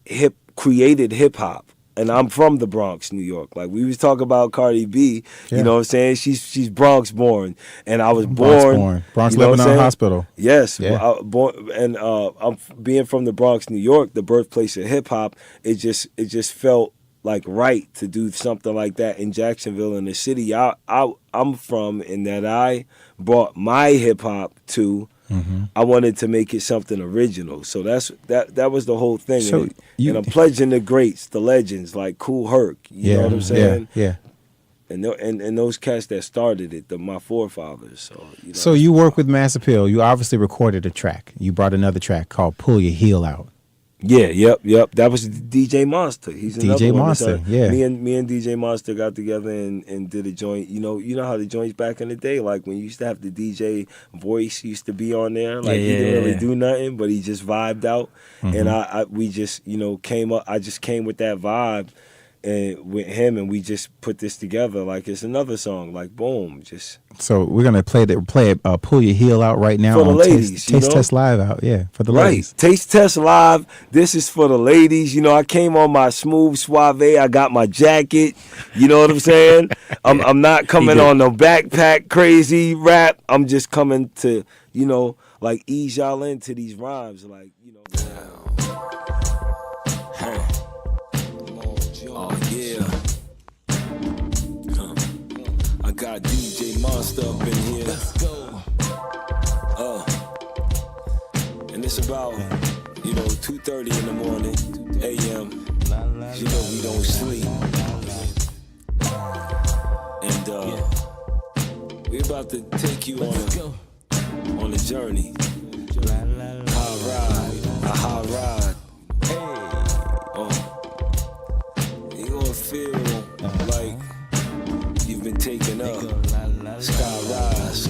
created hip hop. and I'm from the Bronx, New York. Like we was talking about Cardi B, Yeah. you know what I'm saying? She's Bronx born, and I was Bronx born. Bronx you know what I'm Lebanon saying? Hospital. Yes, Yeah. I'm being from the Bronx, New York, the birthplace of hip hop. It just felt like right to do something like that in Jacksonville, in the city I'm from, and that I brought my hip hop to. Mm-hmm. I wanted to make it something original, so that was the whole thing. So and I'm pledging the greats, the legends like Kool Herc. You know what I'm saying? Yeah. And those cats that started it, my forefathers. So So you work with Mass Appeal. You obviously recorded a track. You brought another track called "Pull Your Heel Out." Yeah, yep. That was DJ Monster. He's another DJ one. Monster, yeah. Me and DJ Monster got together and did a joint. You know how the joints back in the day, like when you used to have the DJ voice used to be on there. Like he didn't really do nothing, but he just vibed out. Mm-hmm. And we just came up. I just came with that vibe, and with him, and we just put this together. Like it's another song. Like boom, just. So we're gonna play it. Pull Your Heel Out right now For the on ladies, Taste Test Live out. Yeah, for the Right. ladies. Taste Test Live. This is for the ladies. I came on my smooth suave. I got my jacket. You know what I'm saying? I'm not coming on no backpack crazy rap. I'm just coming to, like ease y'all into these rhymes. Like, Hey. Oh, yeah. I got DJ Monster up in here. Let's go. And it's about, 2:30 in the morning, a.m. We don't sleep. And we're about to take you on a journey. A high ride. You're gonna feel like you've been taken up. Sky rise.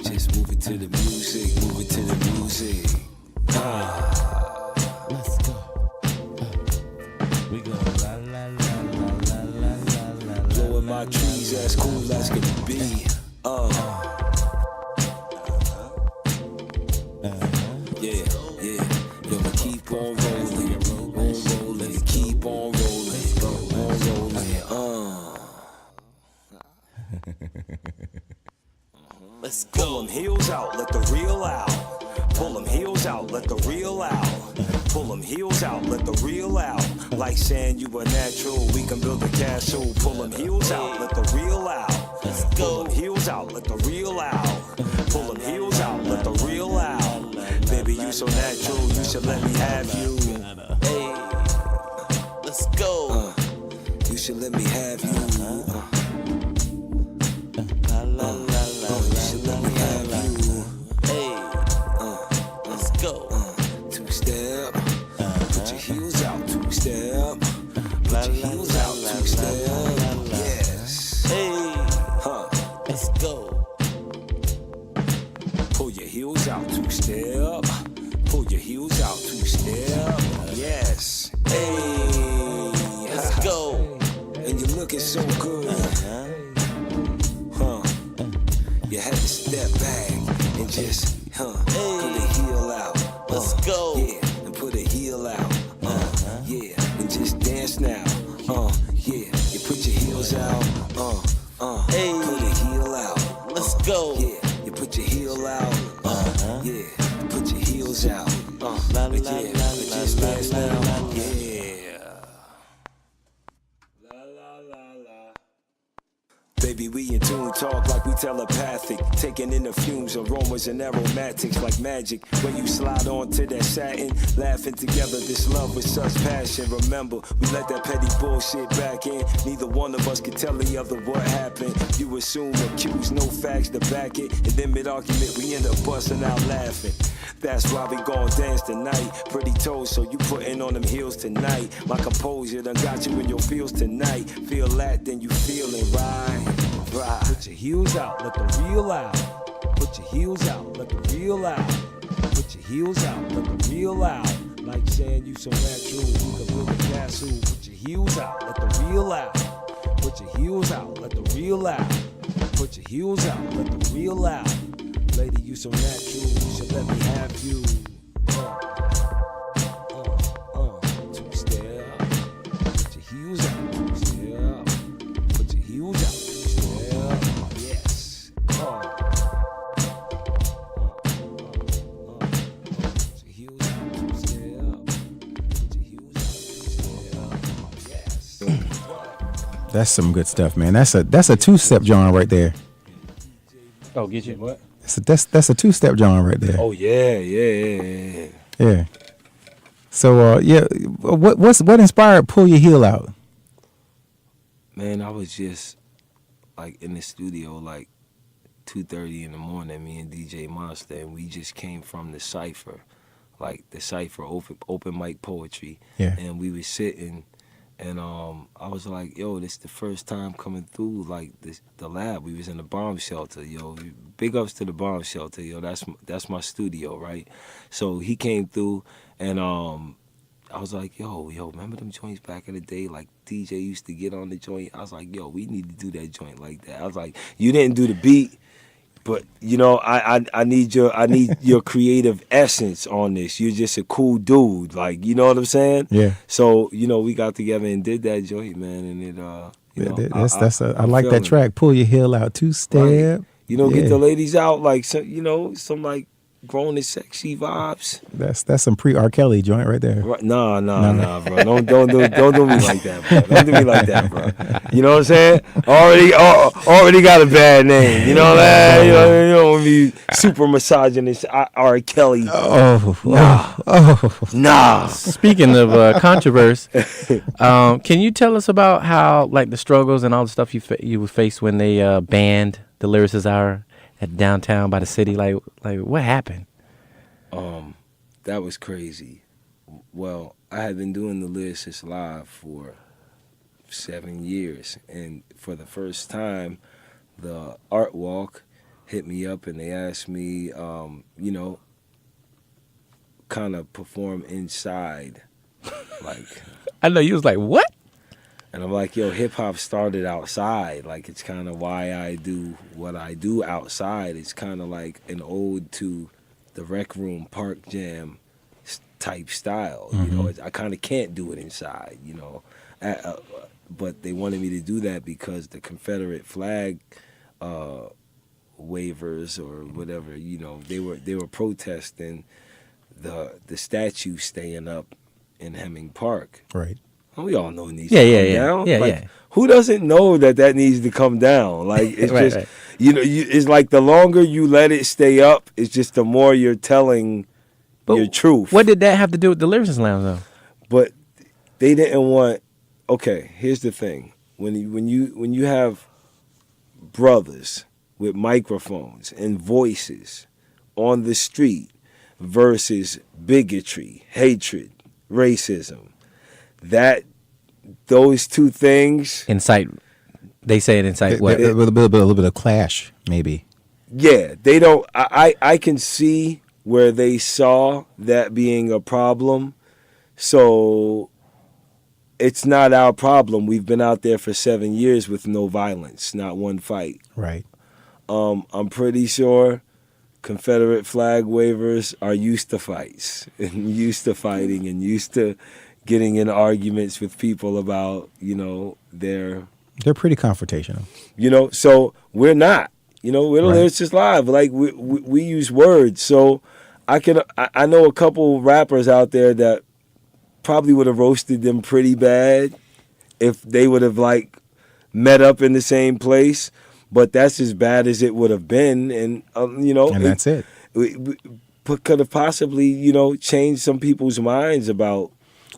Just move it to the music. Let's go. We go la. Blowing my trees as cool as can be. Yeah. Yo, we keep on rolling, keep on rolling. Let's go. Pull them heels out, let the reel out. Pull them heels out, let the reel out. Pull them heels out, let the reel out. Like saying you a natural, we can build a castle. Pull them heels out, let the reel out. Let's Pull go. them heels out, let the reel out. Pull them heels out, let the reel out. Baby, you so natural, you should let me have you. Hey, let's go. You should let me have you. La. You should let me have you. Hey, let's go. Two-step. Put your heels out, two-step. Put your heels out, two-step. Yes. Hey, let's go. Pull your heels out, two-step. Pull your heels out, two-step. Yes. Hey. Let's go. And you're looking so good. You had to step back and just, put a heel out. Let's go. Yeah, and put a heel out. Yeah, and just dance now. Yeah, you put your heels out. Hey. Put a heel out. Let's go. Yeah, you put your heel out. Yeah, put your heels out. La, But la, yeah, la, but la, just la, dance la, now. la, la. Yeah. La. Baby, we in tune, talk like we telepathic. Taking in the fumes, aromas and aromatics like magic. When you slide onto that satin, laughing together, this love with such passion. Remember, we let that petty bullshit back in. Neither one of us could tell the other what happened. You assume, accuse, no facts to back it. And then mid-argument, we end up busting out laughing. That's why we gon' dance tonight. Pretty toes, so you putting on them heels tonight. My composure done got you in your feels tonight. Feel that, then you feelin' right. Put your heels out, let the reel out. Put your heels out, let the reel out. Put your heels out, let the reel out. Like saying you so natural, we can build a castle. Put your heels out, let the reel out. Put your heels out, let the reel out. Put your heels out, let the reel out. Lady, you so natural, so let me have you. Two-step. Put your heels out. Two-step. Put your heels out. Two-step. Yes. Put your heels out. Two-step. Put your heels out. Two-step. Yes. That's some good stuff, man. That's a two-step John right there. Oh, get you what? That's a two-step John right there. Oh yeah. Yeah. So what inspired Pull Your Heel Out? Man, I was just like in the studio like 2:30 in the morning, me and DJ Monster, and we just came from the Cypher, like the Cypher open mic poetry. Yeah. And we was sitting, and I was like, yo, this the first time coming through like the lab. We was in the bomb shelter, yo. Big ups to the bomb shelter, yo. That's my studio, right? So he came through, and I was like, yo, remember them joints back in the day? Like DJ used to get on the joint. I was like, yo, we need to do that joint like that. I was like, you didn't do the beat, but you know, I need your creative essence on this. You're just a cool dude, like, you know what I'm saying? Yeah. So you know, we got together and did that joint, man, and it you know, I like that track. Pull Your Heel Out, two-step. Right. You know, Yeah. get the ladies out, like some, you know, some like grown and sexy vibes. That's some pre-R. Kelly joint right there. Right. Nah, bro. Don't do me like that, bro. Don't do me like that, bro. You know what I'm saying? Already got a bad name. You know what I'm saying? You don't want to be super misogynist. R. Kelly. Nah. Speaking of controversy, can you tell us about how like the struggles and all the stuff you faced when they banned the Lyricist Hour at downtown by the city? Like what happened? That was crazy. Well, I had been doing the Lyricist live for 7 years, and for the first time, the Art Walk hit me up and they asked me, you know, kind of perform inside, like. I know you was like, what? And I'm like, yo, hip hop started outside. Like, it's kind of why I do what I do outside. It's kind of like an ode to the Rec Room Park Jam type style. You know, I kind of can't do it inside, you know. But they wanted me to do that because the Confederate flag waivers or whatever, you know, they were protesting the statue staying up in Hemming Park. Right. We all know it needs to come down. Yeah, like, yeah. Who doesn't know that needs to come down? Like, it's Right. you know, it's like the longer you let it stay up, it's just the more you're telling your truth. What did that have to do with the Lyricist Lounge, though? But they didn't want. Okay, here's the thing: when you have brothers with microphones and voices on the street versus bigotry, hatred, racism. Those two things Incite. They say it incite what? A little bit of clash, maybe. Yeah, they don't. I can see where they saw that being a problem. So it's not our problem. We've been out there for 7 years with no violence, not one fight. Right. I'm pretty sure Confederate flag wavers are used to fights and used to fighting and used to getting in arguments with people about, you know, they're pretty confrontational. You know, so we're not. You know, we're Right. It's just live. Like we use words. So I know a couple rappers out there that probably would have roasted them pretty bad if they would have like met up in the same place. But that's as bad as it would have been, and you know, And that's it. Could have possibly, you know, changed some people's minds about.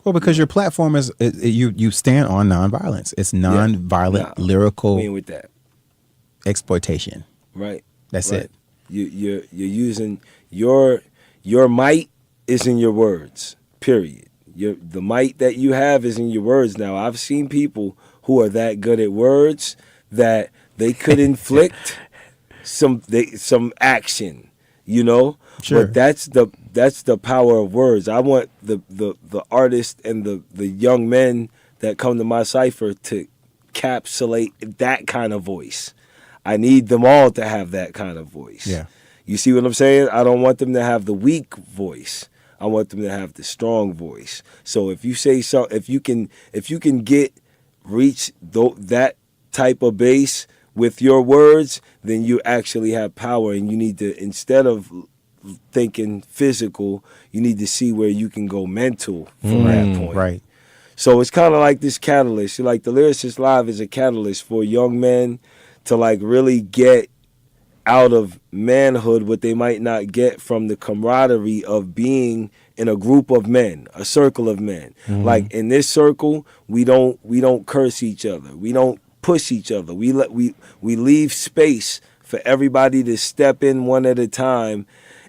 Well, because your platform is you stand on nonviolence. It's nonviolent lyrical We ain't with that. exploitation. Right. That's Right. it. You're using your might is in your words. Period. The might that you have is in your words. Now I've seen people who are that good at words that they could inflict some action, you know. Sure. But that's the power of words. I want the artist and the young men that come to my cipher to encapsulate that kind of voice. I need them all to have that kind of voice. Yeah. You see what I'm saying? I don't want them to have the weak voice. I want them to have the strong voice. So if you say so, if you can reach that type of base with your words, then you actually have power. And you need to, instead of thinking physical, you need to see where you can go mental from that point. Right. So it's kind of like this catalyst. Like the Lyricist Live is a catalyst for young men to like really get out of manhood what they might not get from the camaraderie of being in a group of men, a circle of men. Like in this circle, we don't curse each other. We don't push each other. We leave space for everybody to step in one at a time,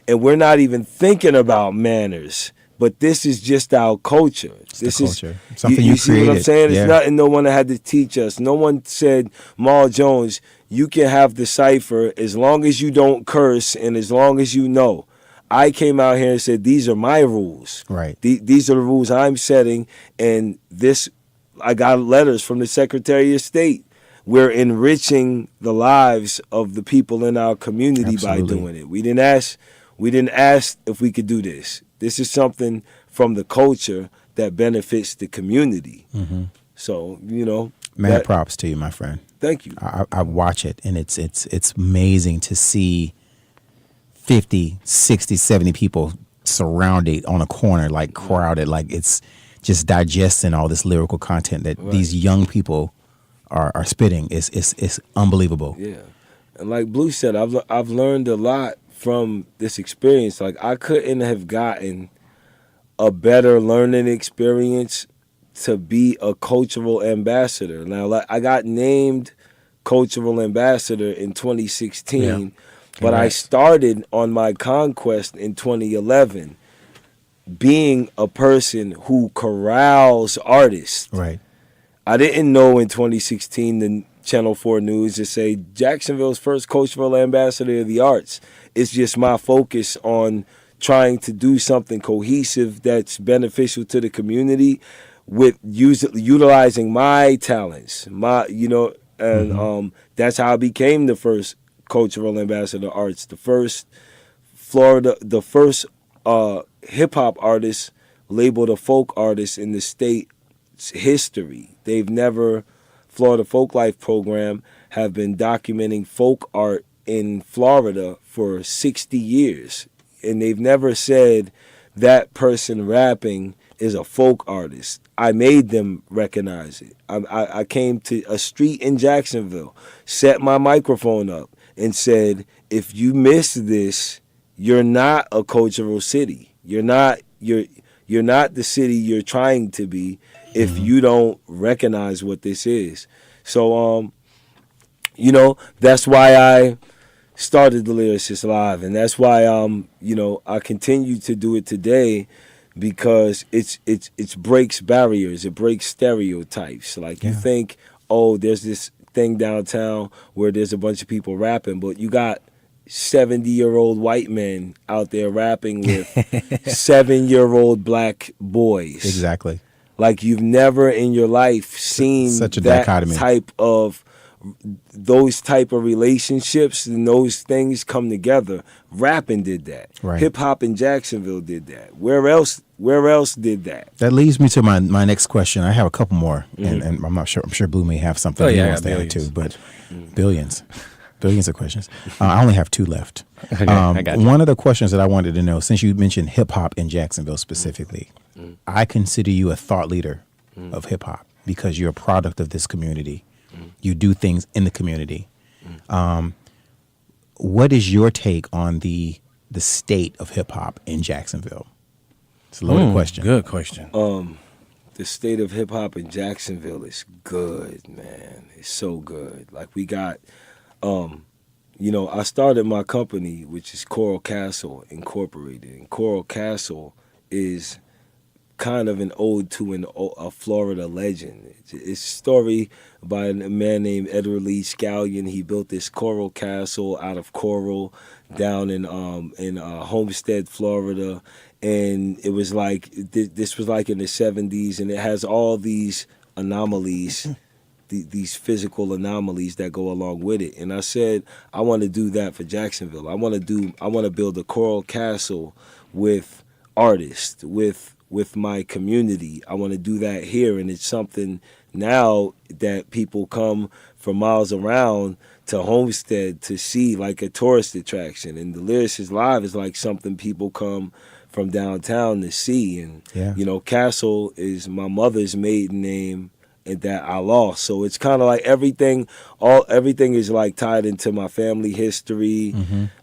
and we're not even thinking about manners. But this is just our culture. This is something you see what I'm created. saying? Yeah. It's nothing no one had to teach us. No one said, Mal Jones, you can have the cipher as long as you don't curse and as long as you know. I came out here and said, these are my rules. Right. These are the rules I'm setting. And this, I got letters from the Secretary of State. We're enriching the lives of the people in our community by doing it. We didn't ask if we could do this. This is something from the culture that benefits the community. So, Mad props to you, my friend. Thank you. I watch it, and it's amazing to see 50, 60, 70 people surrounded on a corner, like crowded, like it's just digesting all this lyrical content that these young people are spitting. It's unbelievable. Yeah. And like Blue said, I've learned a lot from this experience. Like I couldn't have gotten a better learning experience to be a cultural ambassador. Now, like I got named cultural ambassador in 2016, but I started on my conquest in 2011 being a person who corrals artists. Right. I didn't know in 2016 the Channel 4 News to say Jacksonville's first cultural ambassador of the arts. It's just my focus on trying to do something cohesive that's beneficial to the community with utilizing my talents, that's how I became the first cultural ambassador of arts, the first hip hop artist labeled a folk artist in the state's history. Florida Folklife program have been documenting folk art in Florida for 60 years. And they've never said that person rapping is a folk artist. I made them recognize it. I came to a street in Jacksonville, set my microphone up, and said, if you miss this, you're not a cultural city. You're not the city you're trying to be if you don't recognize what this is. So, that's why I started the Lyricist Live, and that's why I continue to do it today, because it breaks barriers, it breaks stereotypes. Like you think, there's this thing downtown where there's a bunch of people rapping, but you got 70-year-old white men out there rapping with 7-year-old black boys. Exactly. Like you've never in your life seen such a that dichotomy. Those type of relationships and those things come together. Rapping did that. Right. Hip hop in Jacksonville did that. Where else did that? That leads me to my next question. I have a couple more, and I'm not sure. I'm sure Blue may have something he wants to add too, but billions of questions. I only have two left. Okay, I got you. One of the questions that I wanted to know, since you mentioned hip hop in Jacksonville specifically, I consider you a thought leader of hip hop because you're a product of this community. You do things in the community. What is your take on the state of hip hop in Jacksonville? It's a loaded question. Good question. The state of hip hop in Jacksonville is good, man. It's so good. Like we got, I started my company, which is Coral Castle Incorporated, and Coral Castle is kind of an ode to a Florida legend. It's a story by a man named Edward Lee Scallion. He built this coral castle out of coral down in Homestead, Florida, and it was like this was like in the 70s, and it has all these anomalies these physical anomalies that go along with it. And I said I want to do that for Jacksonville. I want to build a choral castle with artists, with my community. I want to do that here, and it's something now that people come from miles around to Homestead to see, like a tourist attraction. And the Lyricist Live is like something people come from downtown to see. And you know, Castle is my mother's maiden name and that I lost. So it's kind of like everything is like tied into my family history.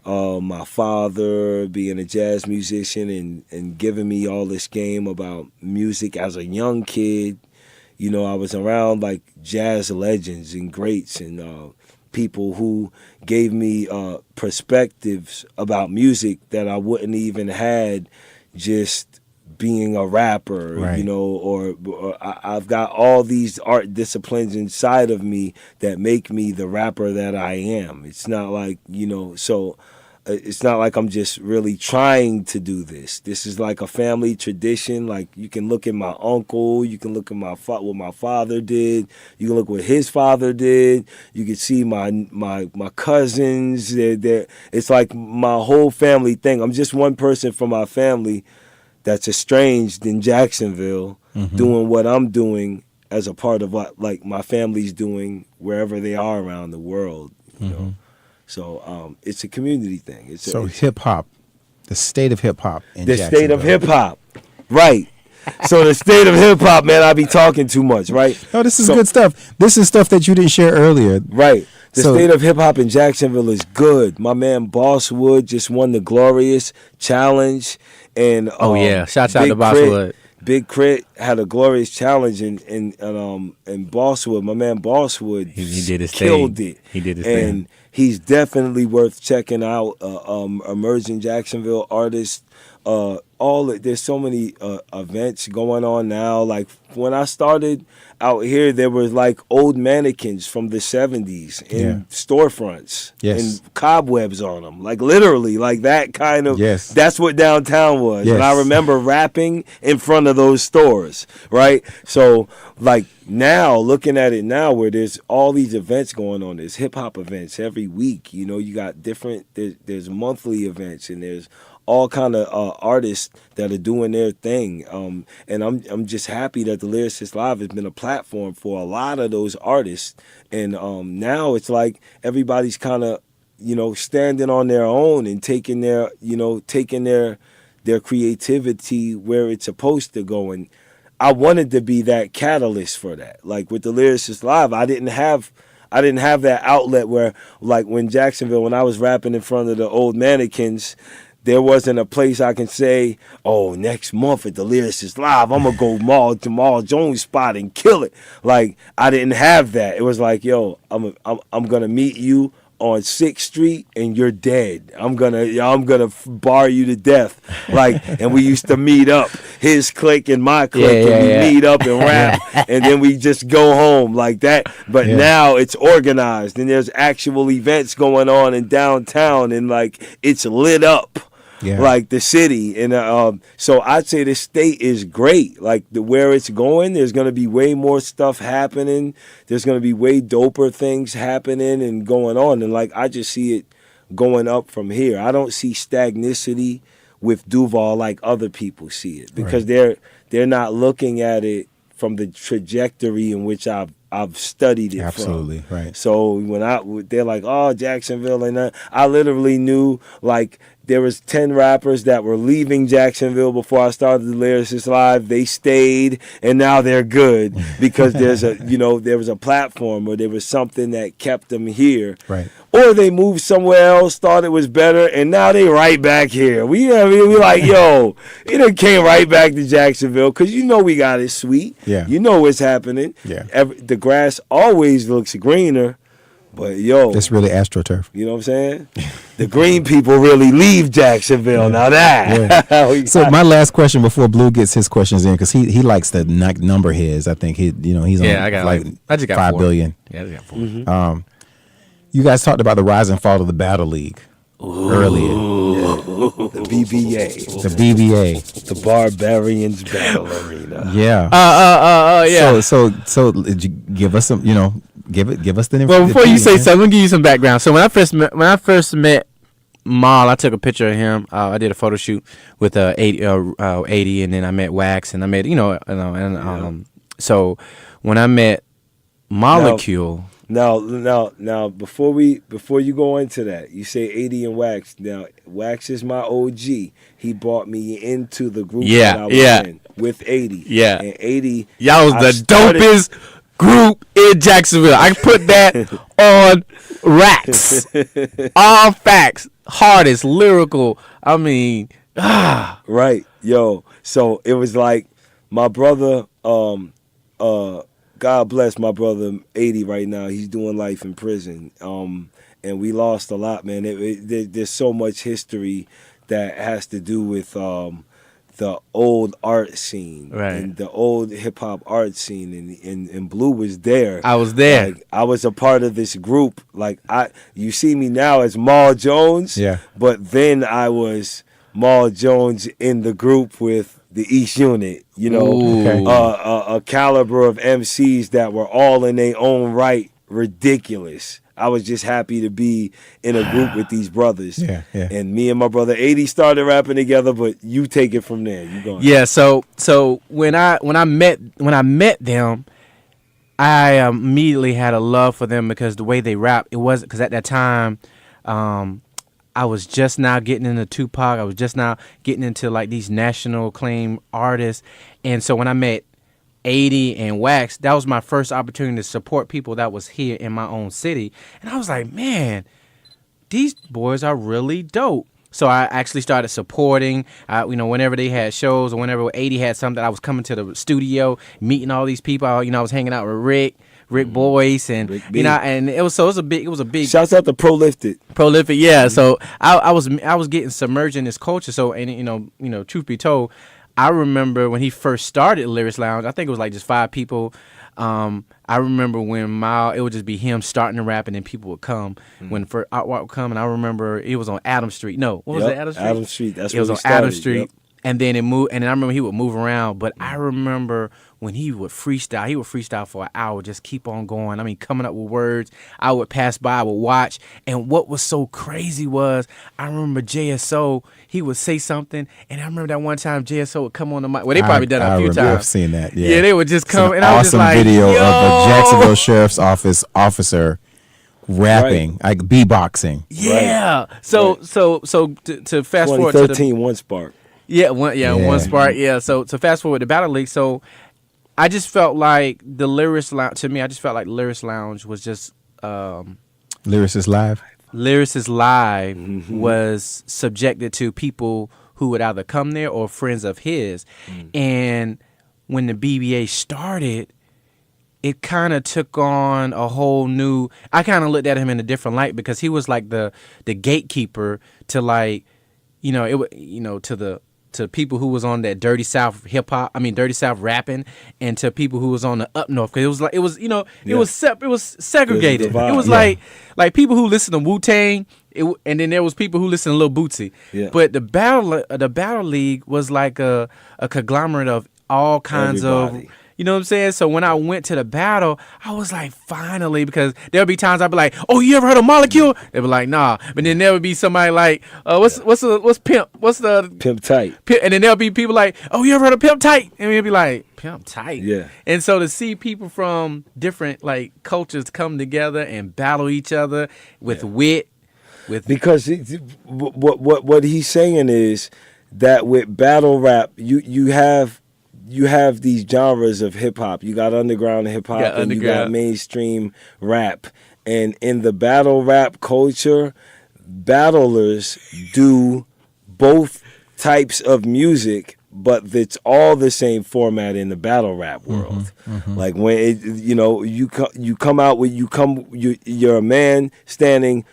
My father being a jazz musician and giving me all this game about music as a young kid. You know, I was around like jazz legends and greats and people who gave me perspectives about music that I wouldn't even had just being a rapper, you know, or I've got all these art disciplines inside of me that make me the rapper that I am. It's not like, you know, so it's not like I'm just really trying to do this. This is like a family tradition. Like you can look at my uncle, you can look at what my father did, you can look what his father did. You can see my cousins. It's like my whole family thing. I'm just one person from my family that's estranged in Jacksonville, doing what I'm doing as a part of what like my family's doing wherever they are around the world. You know. So it's a community thing. It's hip hop, the state of hip hop in the Jacksonville. state of hip hop, right? So the state of hip hop, man. I be talking too much, right? No, this is good stuff. This is stuff that you didn't share earlier, right? The state of hip hop in Jacksonville is good. My man Bosswood just won the Glorious Challenge, and shouts out to Bosswood. Big Crit had a Glorious Challenge, and Bosswood, my man Bosswood, he did his killed thing. it. He did his and thing. He's definitely worth checking out. Emerging Jacksonville artist. There's so many events going on now. Like when I started out here, there was like old mannequins from the 70s in storefronts and cobwebs on them. Like literally, like that kind of. Yes. That's what downtown was. Yes. And I remember rapping in front of those stores, right? So like now, looking at it now, where there's all these events going on, there's hip hop events every week. You know, you got different. There's monthly events and there's all kind of artists that are doing their thing, and I'm just happy that the Lyricist Live has been a platform for a lot of those artists. And now it's like everybody's kind of, you know, standing on their own and taking their creativity where it's supposed to go. And I wanted to be that catalyst for that. Like with the Lyricist Live, I didn't have that outlet where, like when I was rapping in front of the old mannequins, there wasn't a place I can say, oh, next month at the Lyricist Live, I'm going to go to Mal Jones spot and kill it. Like, I didn't have that. It was like, yo, I'm going to meet you on 6th Street and you're dead. I'm gonna bar you to death. Like, and we used to meet up, his clique and my clique, and we meet up and rap, and then we just go home like that. But now it's organized and there's actual events going on in downtown and like it's lit up. Like the city. And so I'd say the state is great. Like where it's going, there's going to be way more stuff happening. There's going to be way doper things happening and going on. And like I just see it going up from here. I don't see stagnicity with Duval like other people see it because they're not looking at it from the trajectory in which I've studied it Absolutely, from. right. So when they're like, oh, Jacksonville, and I literally knew like there was 10 rappers that were leaving Jacksonville before I started the Lyricist Live. They stayed, and now they're good because there was a platform or there was something that kept them here. Right. Or they moved somewhere else, thought it was better, and now they right back here. We like, yo, it done came right back to Jacksonville because you know we got it sweet. Yeah. You know what's happening. Yeah. The grass always looks greener. But yo, it's really AstroTurf. You know what I'm saying? The green people really leave Jacksonville. Now that. So my last question before Blue gets his questions in, because he likes to number his. I think he's on I just got 5 4. billion. Yeah, I just got 4. You guys talked about the rise and fall of the Battle League. earlier. The BBA, The BBA. the Barbarians Battle Arena. Yeah. Yeah. So give us some, give us the Well, before you say man. something, let me give you some background. So when I first met Mal, I took a picture of him. I did a photo shoot with 80, and then I met Wax, and I met so when I met Molecule. Now, before you go into that, you say 80 and Wax. Now, Wax is my OG. He brought me into the group that I was in with 80. Yeah. And 80. Y'all was the dopest group in Jacksonville. I put that on racks. All facts. Hardest, lyrical. I mean, Right. Yo. So it was like my brother, God bless my brother 80 right now. He's doing life in prison. And we lost a lot, man. There's so much history that has to do with the old art scene, right, and the old hip hop art scene, and Blue was there. I was there. Like, I was a part of this group. Like you see me now as Mal Jones, Yeah. but then I was Mal Jones in the group with the East Unit. Okay. A caliber of MCs that were all in their own right ridiculous. I was just happy to be in a group with these brothers. Yeah. And me and my brother 80 started rapping together, but you take it from there. You go. Yeah, so when I met them, I immediately had a love for them because the way they rap, it wasn't, because at that time, I was just now getting into Tupac. I was just now getting into like these national acclaim artists, and so when I met 80 and Wax, that was my first opportunity to support people that was here in my own city. And I was like, man, these boys are really dope. So I actually started supporting, whenever they had shows or whenever 80 had something, I was coming to the studio, meeting all these people. I was hanging out with Rick Boyce, and Rick B. and it was a big. Shouts out to Prolific, yeah. So I was getting submerged in this culture. So, and truth be told, I remember when he first started Lyricist Lounge, I think it was like just 5 people. I remember when it would just be him starting to rap, and then people would come. When first Artwork would come, and I remember it was on Adams Street. No, what was it? Adams Street. Adams Street. That's it was where on we started. Adams Street. Yep. And then it moved, and then I remember he would move around. But I remember when he would freestyle for an hour, just keep on going. I mean, coming up with words. I would pass by, I would watch. And what was so crazy was, I remember JSO, he would say something, and I remember that one time JSO would come on the mic. Well, they probably done it a few times. I've seen that. Yeah, they would just come, and I was just awesome like, video yo! of a Jacksonville Sheriff's Office officer rapping, like beatboxing. Yeah. So to fast forward to 2013 One Spark. One Spark. Yeah. So to fast forward to Battle League. So I just felt like the Lyricist Lounge, to me, I just felt like Lyricist Lounge was just Lyricist Live. Lyricist Live was subjected to people who would either come there or friends of his. And when the BBA started, it kind of took on a whole new, I kind of looked at him in a different light, because he was like the gatekeeper to, like, to people who was on that Dirty South hip hop, Dirty South rapping, and to people who was on the up north. 'Cause it was like, it was segregated. It was like people who listen to Wu-Tang, and then there was people who listen to Lil Bootsy. Yeah. But the Battle League was like a conglomerate of all kinds of. You know what I'm saying? So when I went to the battle, I was like, finally, because there'll be times I'd be like, oh, you ever heard of Molecule? They'd be like, nah. But then there would be somebody like, what's Pimp? What's the Pimp Tight? And then there'll be people like, oh, you ever heard of Pimp Tight? And we'd be like, Pimp Tight? Yeah. And so to see people from different like cultures come together and battle each other with wit, because what he's saying is that with battle rap, you have these genres of hip hop. You got underground hip hop, and you got mainstream rap. And in the battle rap culture, battlers do both types of music, but it's all the same format in the battle rap world. Like when you come out with you're a man standing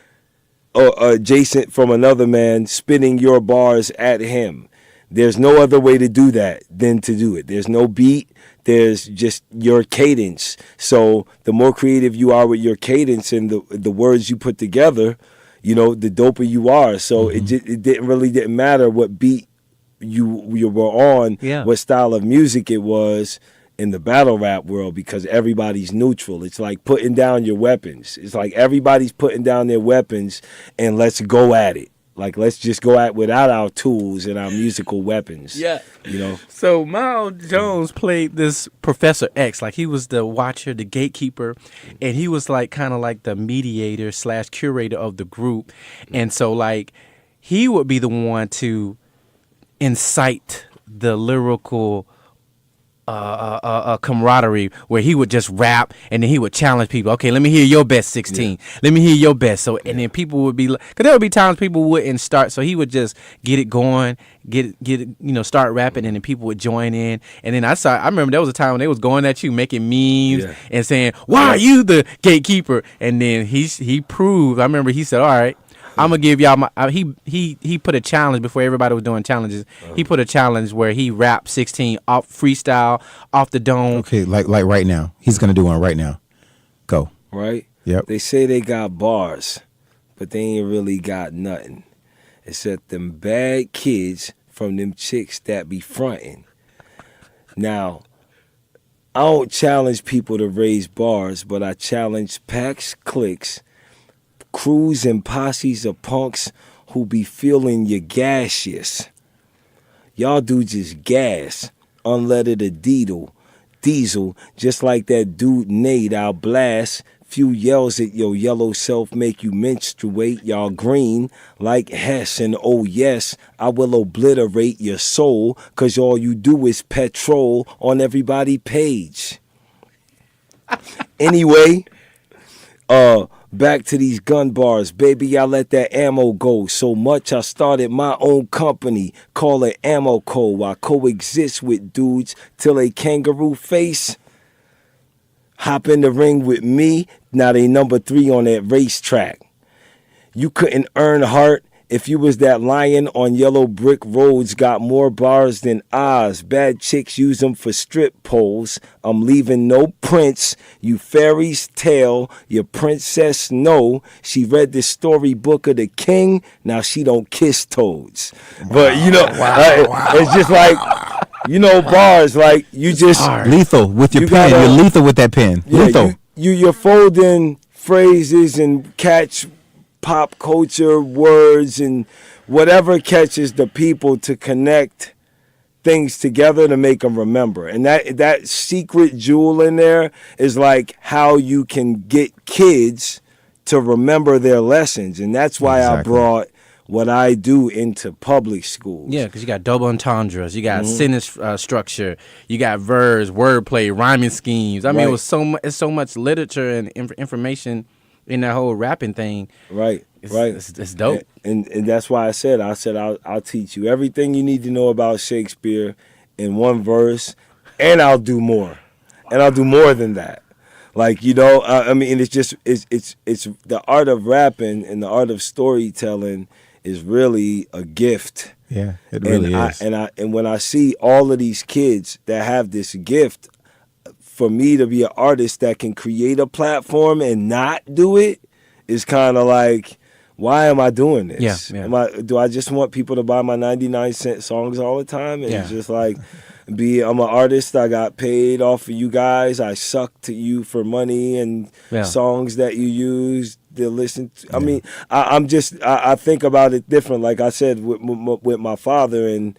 adjacent from another man, spitting your bars at him. There's no other way to do that than to do it. There's no beat. There's just your cadence. So the more creative you are with your cadence and the words you put together, you know, the doper you are. So it didn't matter what beat you were on, what style of music it was in the battle rap world, because everybody's neutral. It's like putting down your weapons. It's like everybody's putting down their weapons and let's go at it. Like, let's just go at without our tools and our musical weapons. Yeah. You know? So Miles Jones played this Professor X. Like, he was the watcher, the gatekeeper, and he was like kind of like the mediator / curator of the group. And so, like, he would be the one to incite the lyrical camaraderie, where he would just rap and then he would challenge people. Okay, let me hear your best 16. Let me hear your best. So, and then people would be, because there would be times people wouldn't start. So he would just get it going, get it, you know, start rapping, and then people would join in. And then I remember there was a time when they was going at you, making memes and saying, "Why are you the gatekeeper?" And then he proved. I remember he said, "All right, I'm gonna give y'all my." He put a challenge before everybody was doing challenges. He put a challenge where he rapped 16 off freestyle, off the dome. Okay, like right now, he's gonna do one right now. Go. Right. Yep. They say they got bars, but they ain't really got nothing, except them bad kids from them chicks that be frontin'. Now, I don't challenge people to raise bars, but I challenge packs, cliques, crews and posses of punks who be feeling you gaseous. Y'all do just gas, unleaded a diesel, just like that dude Nate, I'll blast. Few yells at your yellow self make you menstruate. Y'all green like Hess, and oh yes, I will obliterate your soul, cause all you do is petrol on everybody's page. Anyway, back to these gun bars. Baby, I let that ammo go so much I started my own company, call it Ammo Co. I coexist with dudes till they kangaroo face. Hop in the ring with me, now they number 3 on that racetrack. You couldn't earn heart if you was that lion on yellow brick roads, got more bars than Oz. Bad chicks use them for strip poles. I'm leaving no prints. You fairy's tale, your princess know. She read the storybook of the king, now she don't kiss toads. But you know, it's just like, you know, bars, like you it's just hard. Lethal with your pen. You're lethal with that pen. Yeah, lethal. You're folding phrases and catch pop culture words and whatever catches the people to connect things together to make them remember. And that secret jewel in there is like how you can get kids to remember their lessons. And that's why I brought what I do into public schools. Yeah, because you got double entendres, you got sentence structure, you got verbs, wordplay, rhyming schemes. I mean, it was it's so much literature and information in that whole rapping thing. Right. It's dope. And that's why I said I'll teach you everything you need to know about Shakespeare in one verse, and I'll do more. And I'll do more than that. Like, you know, I mean, it's the art of rapping and the art of storytelling is really a gift. Yeah, it really is. And when I see all of these kids that have this gift, for me to be an artist that can create a platform and not do it is kind of like, why am I doing this? Yeah. Do I just want people to buy my 99-cent songs all the time? And it's just like, I'm an artist. I got paid off of you guys. I suck to you for money and songs that you use to listen to. I mean, I think about it different. Like I said, with my father and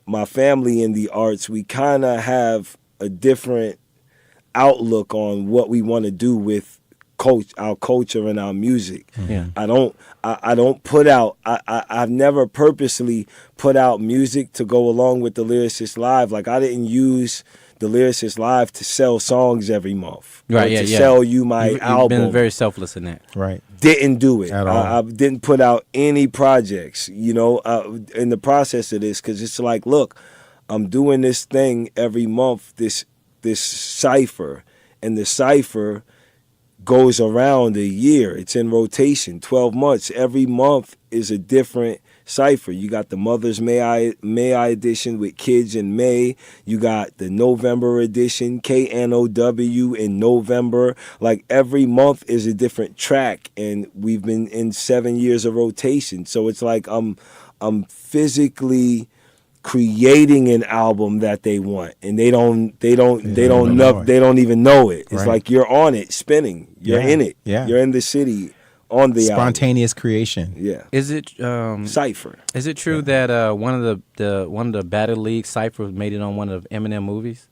my family in the arts, we kind of have a different outlook on what we want to do with our culture and our music. Yeah. I don't put out, I've never purposely put out music to go along with the Lyricist Live. Like, I didn't use the Lyricist Live to sell songs every month. Right, to sell you my album. You've been very selfless in that. Right. Didn't do it. At all. I didn't put out any projects, you know, in the process of this, because it's like, look, I'm doing this thing every month, this cipher, and the cipher goes around a year. It's in rotation, 12 months. Every month is a different cipher. You got the Mother's May I edition with kids in May. You got the November edition, KNOW in November. Like every month is a different track, and we've been in 7 years of rotation. So it's like I'm physically creating an album that they want, and they don't even know it. It's Right. like you're on it, spinning. You're in it. Yeah. You're in the city on the Spontaneous creation. album. Yeah. Is it Cypher. Is it true that one of the Battle League Cypher made it on one of Eminem movies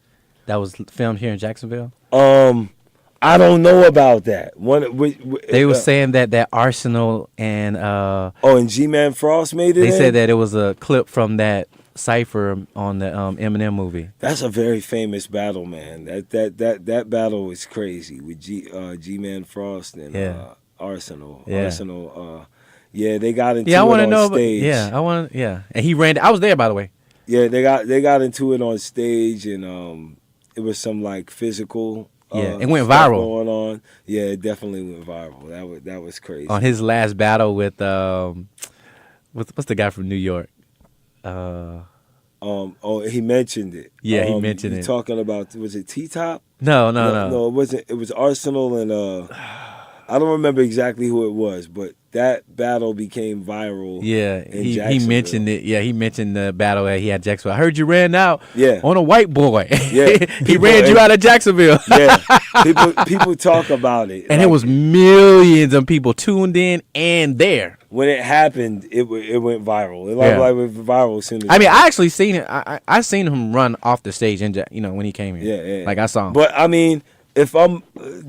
that was filmed here in Jacksonville? I don't know about that. They were saying that Arsenal and and G-Man Frost made it. they said that it was a clip from that Cypher on the Eminem movie. That's a very famous battle, man. That battle was crazy with G-Man Frost and Arsenal. Yeah. Arsenal. They got into Yeah, I it want to on know. stage. And he ran. I was there, by the way. Yeah, they got into it on stage, and it was some like physical. It went stuff viral. going on. Yeah, it definitely went viral. That was crazy. On his last battle with what's the guy from New York? He mentioned it. Yeah, he mentioned it. Talking about, was it T-Top? No. No, it wasn't. It was Arsenal and I don't remember exactly who it was, but that battle became viral. Yeah, in he Jacksonville. mentioned it. Yeah, he mentioned the battle that he had Jacksonville. I heard you ran out. Yeah. On a white boy. Yeah, he ran you out of Jacksonville. Yeah, people talk about it, And it was millions of people tuned in and there. when it happened. It went viral. It went viral as soon as. I mean, I actually seen it. I seen him run off the stage, when he came here. Yeah. Like I saw him. But I mean, if I'm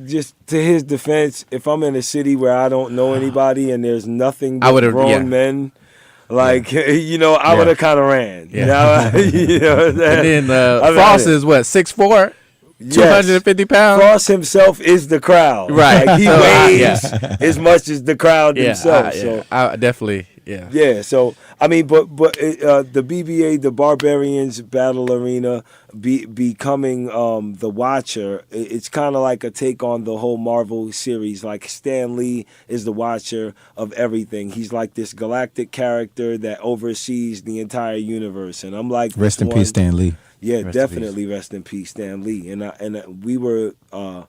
just to his defense, if I'm in a city where I don't know anybody and there's nothing I but would've- grown men, like I would have kind of ran. Yeah. You know what I'm saying? And then I mean, Frost is what, 6'4", 250 pounds. Frost himself is the crowd. Right. Like, he So, weighs as much as the crowd himself. So I definitely, yeah. yeah, so I mean, but the BBA, the Barbarians Battle Arena, becoming the Watcher. It's kind of like a take on the whole Marvel series. Like Stan Lee is the Watcher of everything. He's like this galactic character that oversees the entire universe. And I'm like, Rest in peace, Stan Lee. Yeah, Rest in definitely rest in peace, Stan Lee. And we were. I'm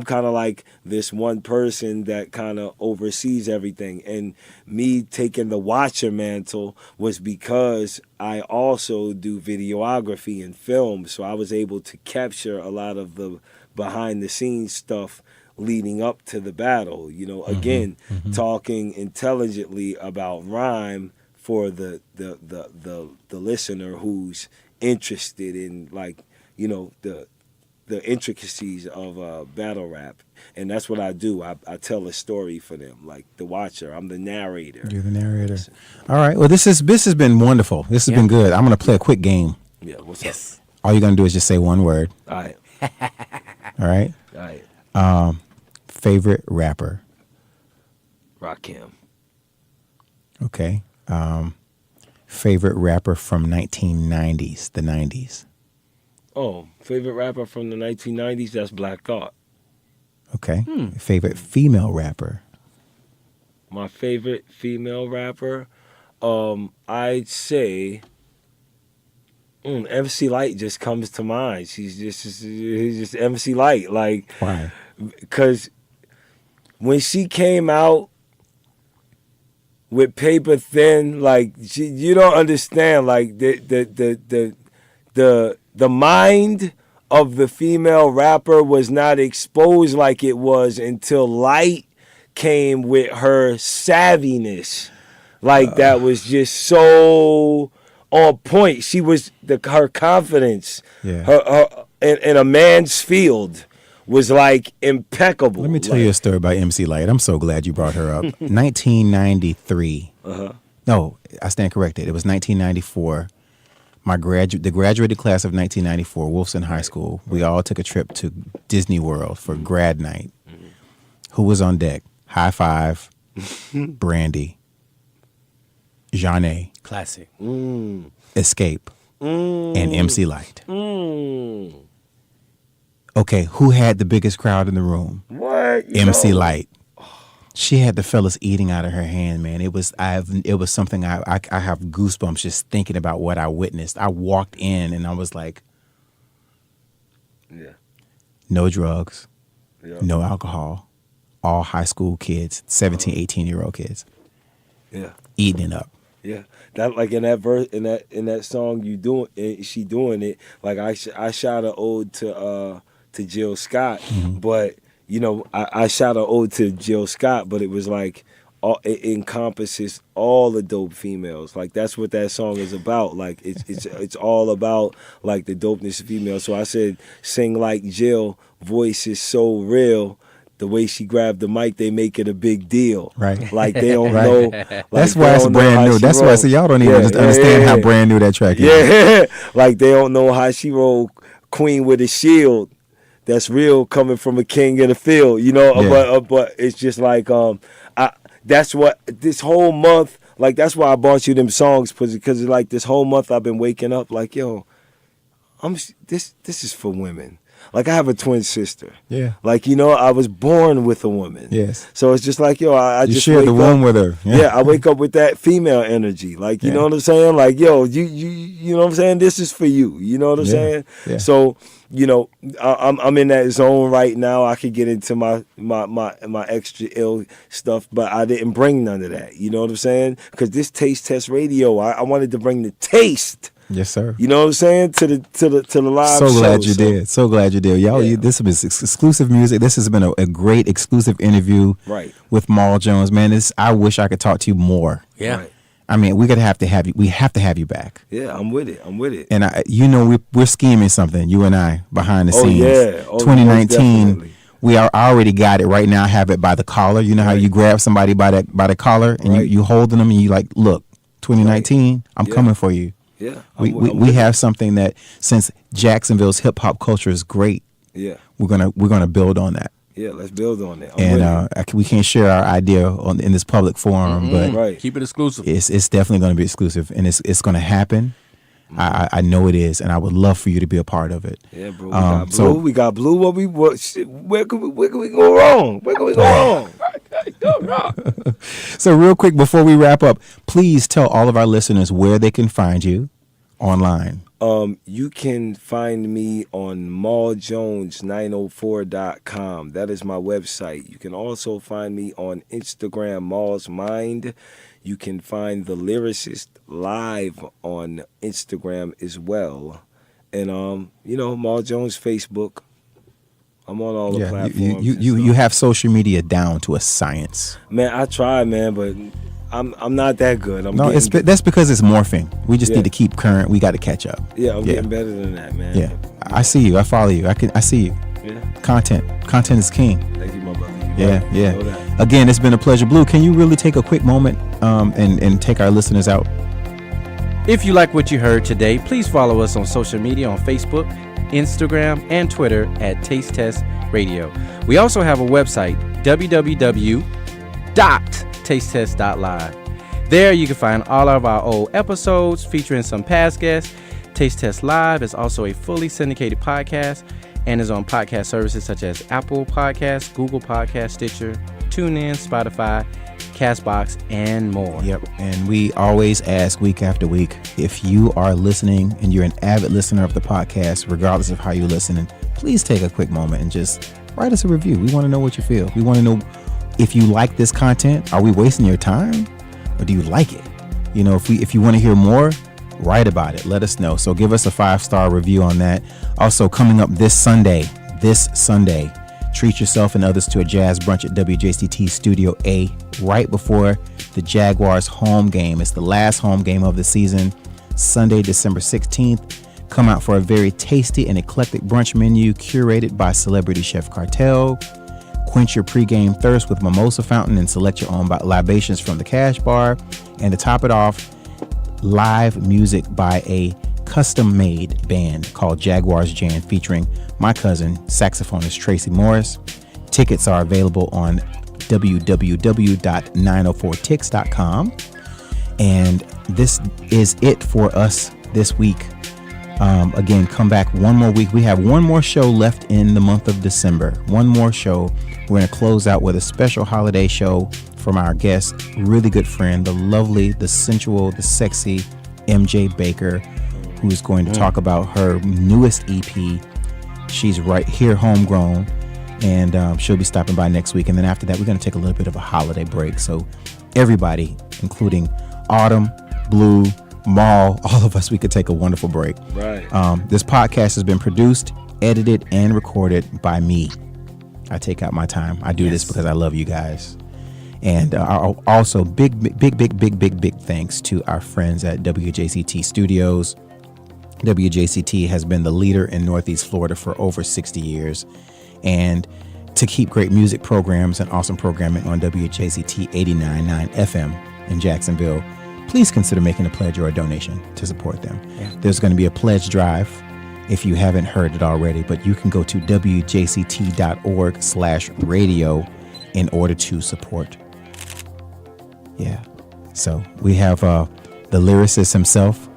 kind of like this one person that kind of oversees everything. And me taking the Watcher mantle was because I also do videography and film. So I was able to capture a lot of the behind the scenes stuff leading up to the battle. Again, talking intelligently about rhyme for the listener who's interested in the intricacies of battle rap, and that's what I do. I tell a story for them, like the Watcher. I'm the narrator. You're the narrator. All right. Well, this has been wonderful. This has been good. I'm gonna play a quick game. Yeah. What's up? All you're gonna do is just say one word. All right. All right. All right. Favorite rapper. Rakim. Okay. Favorite rapper from 1990s, the 90s. Oh, favorite rapper from the 1990s? That's Black Thought. Okay. Favorite female rapper. My favorite female rapper, I'd say MC Light just comes to mind. He's just MC Light. Like, Why? because when she came out with Paper Thin, like you don't understand, like the mind of the female rapper was not exposed like it was until Light came with her savviness. Like that was just so on point. She was her confidence, her in a man's field was like impeccable. Let me tell you a story about MC Light. I'm so glad you brought her up. 1993. No, I stand corrected. It was 1994. The graduated class of 1994, Wolfson High School. We all took a trip to Disney World for grad night. Who was on deck? High Five, Brandy, Jeanne, Classic. Escape, and MC Light. Okay, who had the biggest crowd in the room? What? swag. MC Light. She had the fellas eating out of her hand, man. It was something I have goosebumps just thinking about what I witnessed. I walked in and I was like, Yeah. no drugs, Yeah. no alcohol, all high school kids, 17, 18-year-old kids, Yeah. eating it up. Yeah, that like in that verse in that song she doing it like I shot an ode to Jill Scott, but you know I shot an ode to Jill Scott, but it was like it encompasses all the dope females. Like that's what that song is about. Like it's all about like the dopeness of females. So I said sing like Jill, voice is so real. The way she grabbed the mic, they make it a big deal. Right. Like they don't know. Like, that's why it's brand new. That's why I say y'all don't even understand how brand new that track is. Yeah. Like they don't know how she rolled Queen with a shield. That's real coming from a king in the field, you know. Yeah. But it's just like that's what this whole month. Like that's why I bought you them songs because like this whole month I've been waking up like yo, this is for women. Like, I have a twin sister. Yeah. Like, you know, I was born with a woman. Yes. So it's just like, yo, I just shared wake the womb up, with her. Yeah, I wake up with that female energy. Like, you know what I'm saying? Like, yo, you know what I'm saying? This is for you. You know what I'm saying? Yeah. So, you know, I'm in that zone right now. I could get into my extra ill stuff, but I didn't bring none of that. You know what I'm saying? Because this Taste Test Radio, I wanted to bring the taste. Yes, sir. You know what I'm saying? To the live show. So glad you did. So glad you did. Y'all, this has been exclusive music. This has been a great exclusive interview with Maul Jones. Man, I wish I could talk to you more. Yeah. Right. I mean, we have to have you back. Yeah, I'm with it. And we're scheming something, you and I, behind the scenes. Yeah. 2019. I already got it right now. I have it by the collar. You know how you grab somebody by the collar and you holding them and you like, look, 2019, I'm coming for you. Yeah, we have something that since Jacksonville's hip hop culture is great. Yeah, we're gonna build on that. Yeah, let's build on that. We can't share our idea in this public forum, but keep it exclusive. It's definitely going to be exclusive, and it's going to happen. I know it is, and I would love for you to be a part of it. Yeah, bro. We got blue. Where can we go wrong? Where can we go wrong? So real quick before we wrap up, please tell all of our listeners where they can find you online. You can find me on mauljones904.com. That is my website. You can also find me on Instagram, Maul's Mind. You can find the Lyricist live on Instagram as well. And Maul Jones Facebook. I'm on all the platforms. You have social media down to a science. Man, I try, man, but I'm not that good. That's because it's morphing. We just need to keep current. We got to catch up. Yeah, I'm getting better than that, man. Yeah, I see you. I follow you. I see you. Yeah. Content is king. Thank you, my brother. Yeah. Again, it's been a pleasure. Blue, can you really take a quick moment and take our listeners out? If you like what you heard today, please follow us on social media on Facebook, Instagram, and Twitter at Taste Test Radio. We also have a website, www.tastetest.live. There you can find all of our old episodes featuring some past guests. Taste Test Live is also a fully syndicated podcast and is on podcast services such as Apple Podcasts, Google Podcasts, Stitcher, TuneIn, Spotify, CastBox, and more. Yep. And we always ask week after week, if you are listening and you're an avid listener of the podcast, regardless of how you're listening, please take a quick moment and just write us a review. We want to know what you feel. We want to know if you like this content. Are we wasting your time, or do you like it? You know, if you want to hear more, write about it. Let us know. So give us a 5-star review on that. Also, coming up this Sunday, treat yourself and others to a jazz brunch at WJCT Studio A right before the Jaguars home game. It's the last home game of the season, Sunday, December 16th. Come out for a very tasty and eclectic brunch menu curated by celebrity chef Cartel. Quench your pregame thirst with mimosa fountain and select your own libations from the cash bar. And to top it off, live music by a custom-made band called Jaguars Jam featuring my cousin, saxophonist Tracy Morris. Tickets are available on www.904tix.com. And this is it for us this week. Again, come back one more week. We have one more show left in the month of December. One more show We're going to close out with a special holiday show from our guest, really good friend, the lovely, the sensual, the sexy MJ Baker, who is going to talk about her newest EP. She's right here, homegrown, and she'll be stopping by next week. And then after that, we're going to take a little bit of a holiday break. So everybody, including Autumn, Blue, Maul, all of us, we could take a wonderful break. Right. This podcast has been produced, edited, and recorded by me. I take out my time. I do this because I love you guys. And also big thanks to our friends at WJCT Studios. WJCT has been the leader in Northeast Florida for over 60 years. And to keep great music programs and awesome programming on WJCT 89.9 FM in Jacksonville, please consider making a pledge or a donation to support them. Yeah. There's going to be a pledge drive if you haven't heard it already, but you can go to wjct.org/radio in order to support. Yeah. So we have the lyricist himself.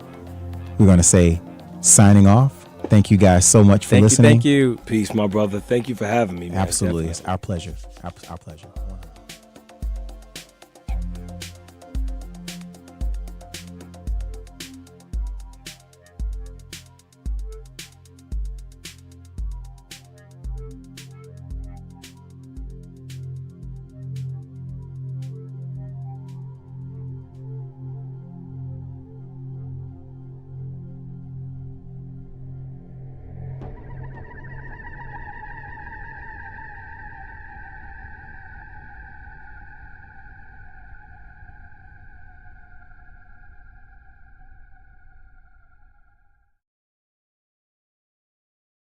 We're going to say signing off. Thank you guys so much for listening. Thank you. Peace, my brother. Thank you for having me, man. Absolutely. Definitely. It's our pleasure. Our pleasure.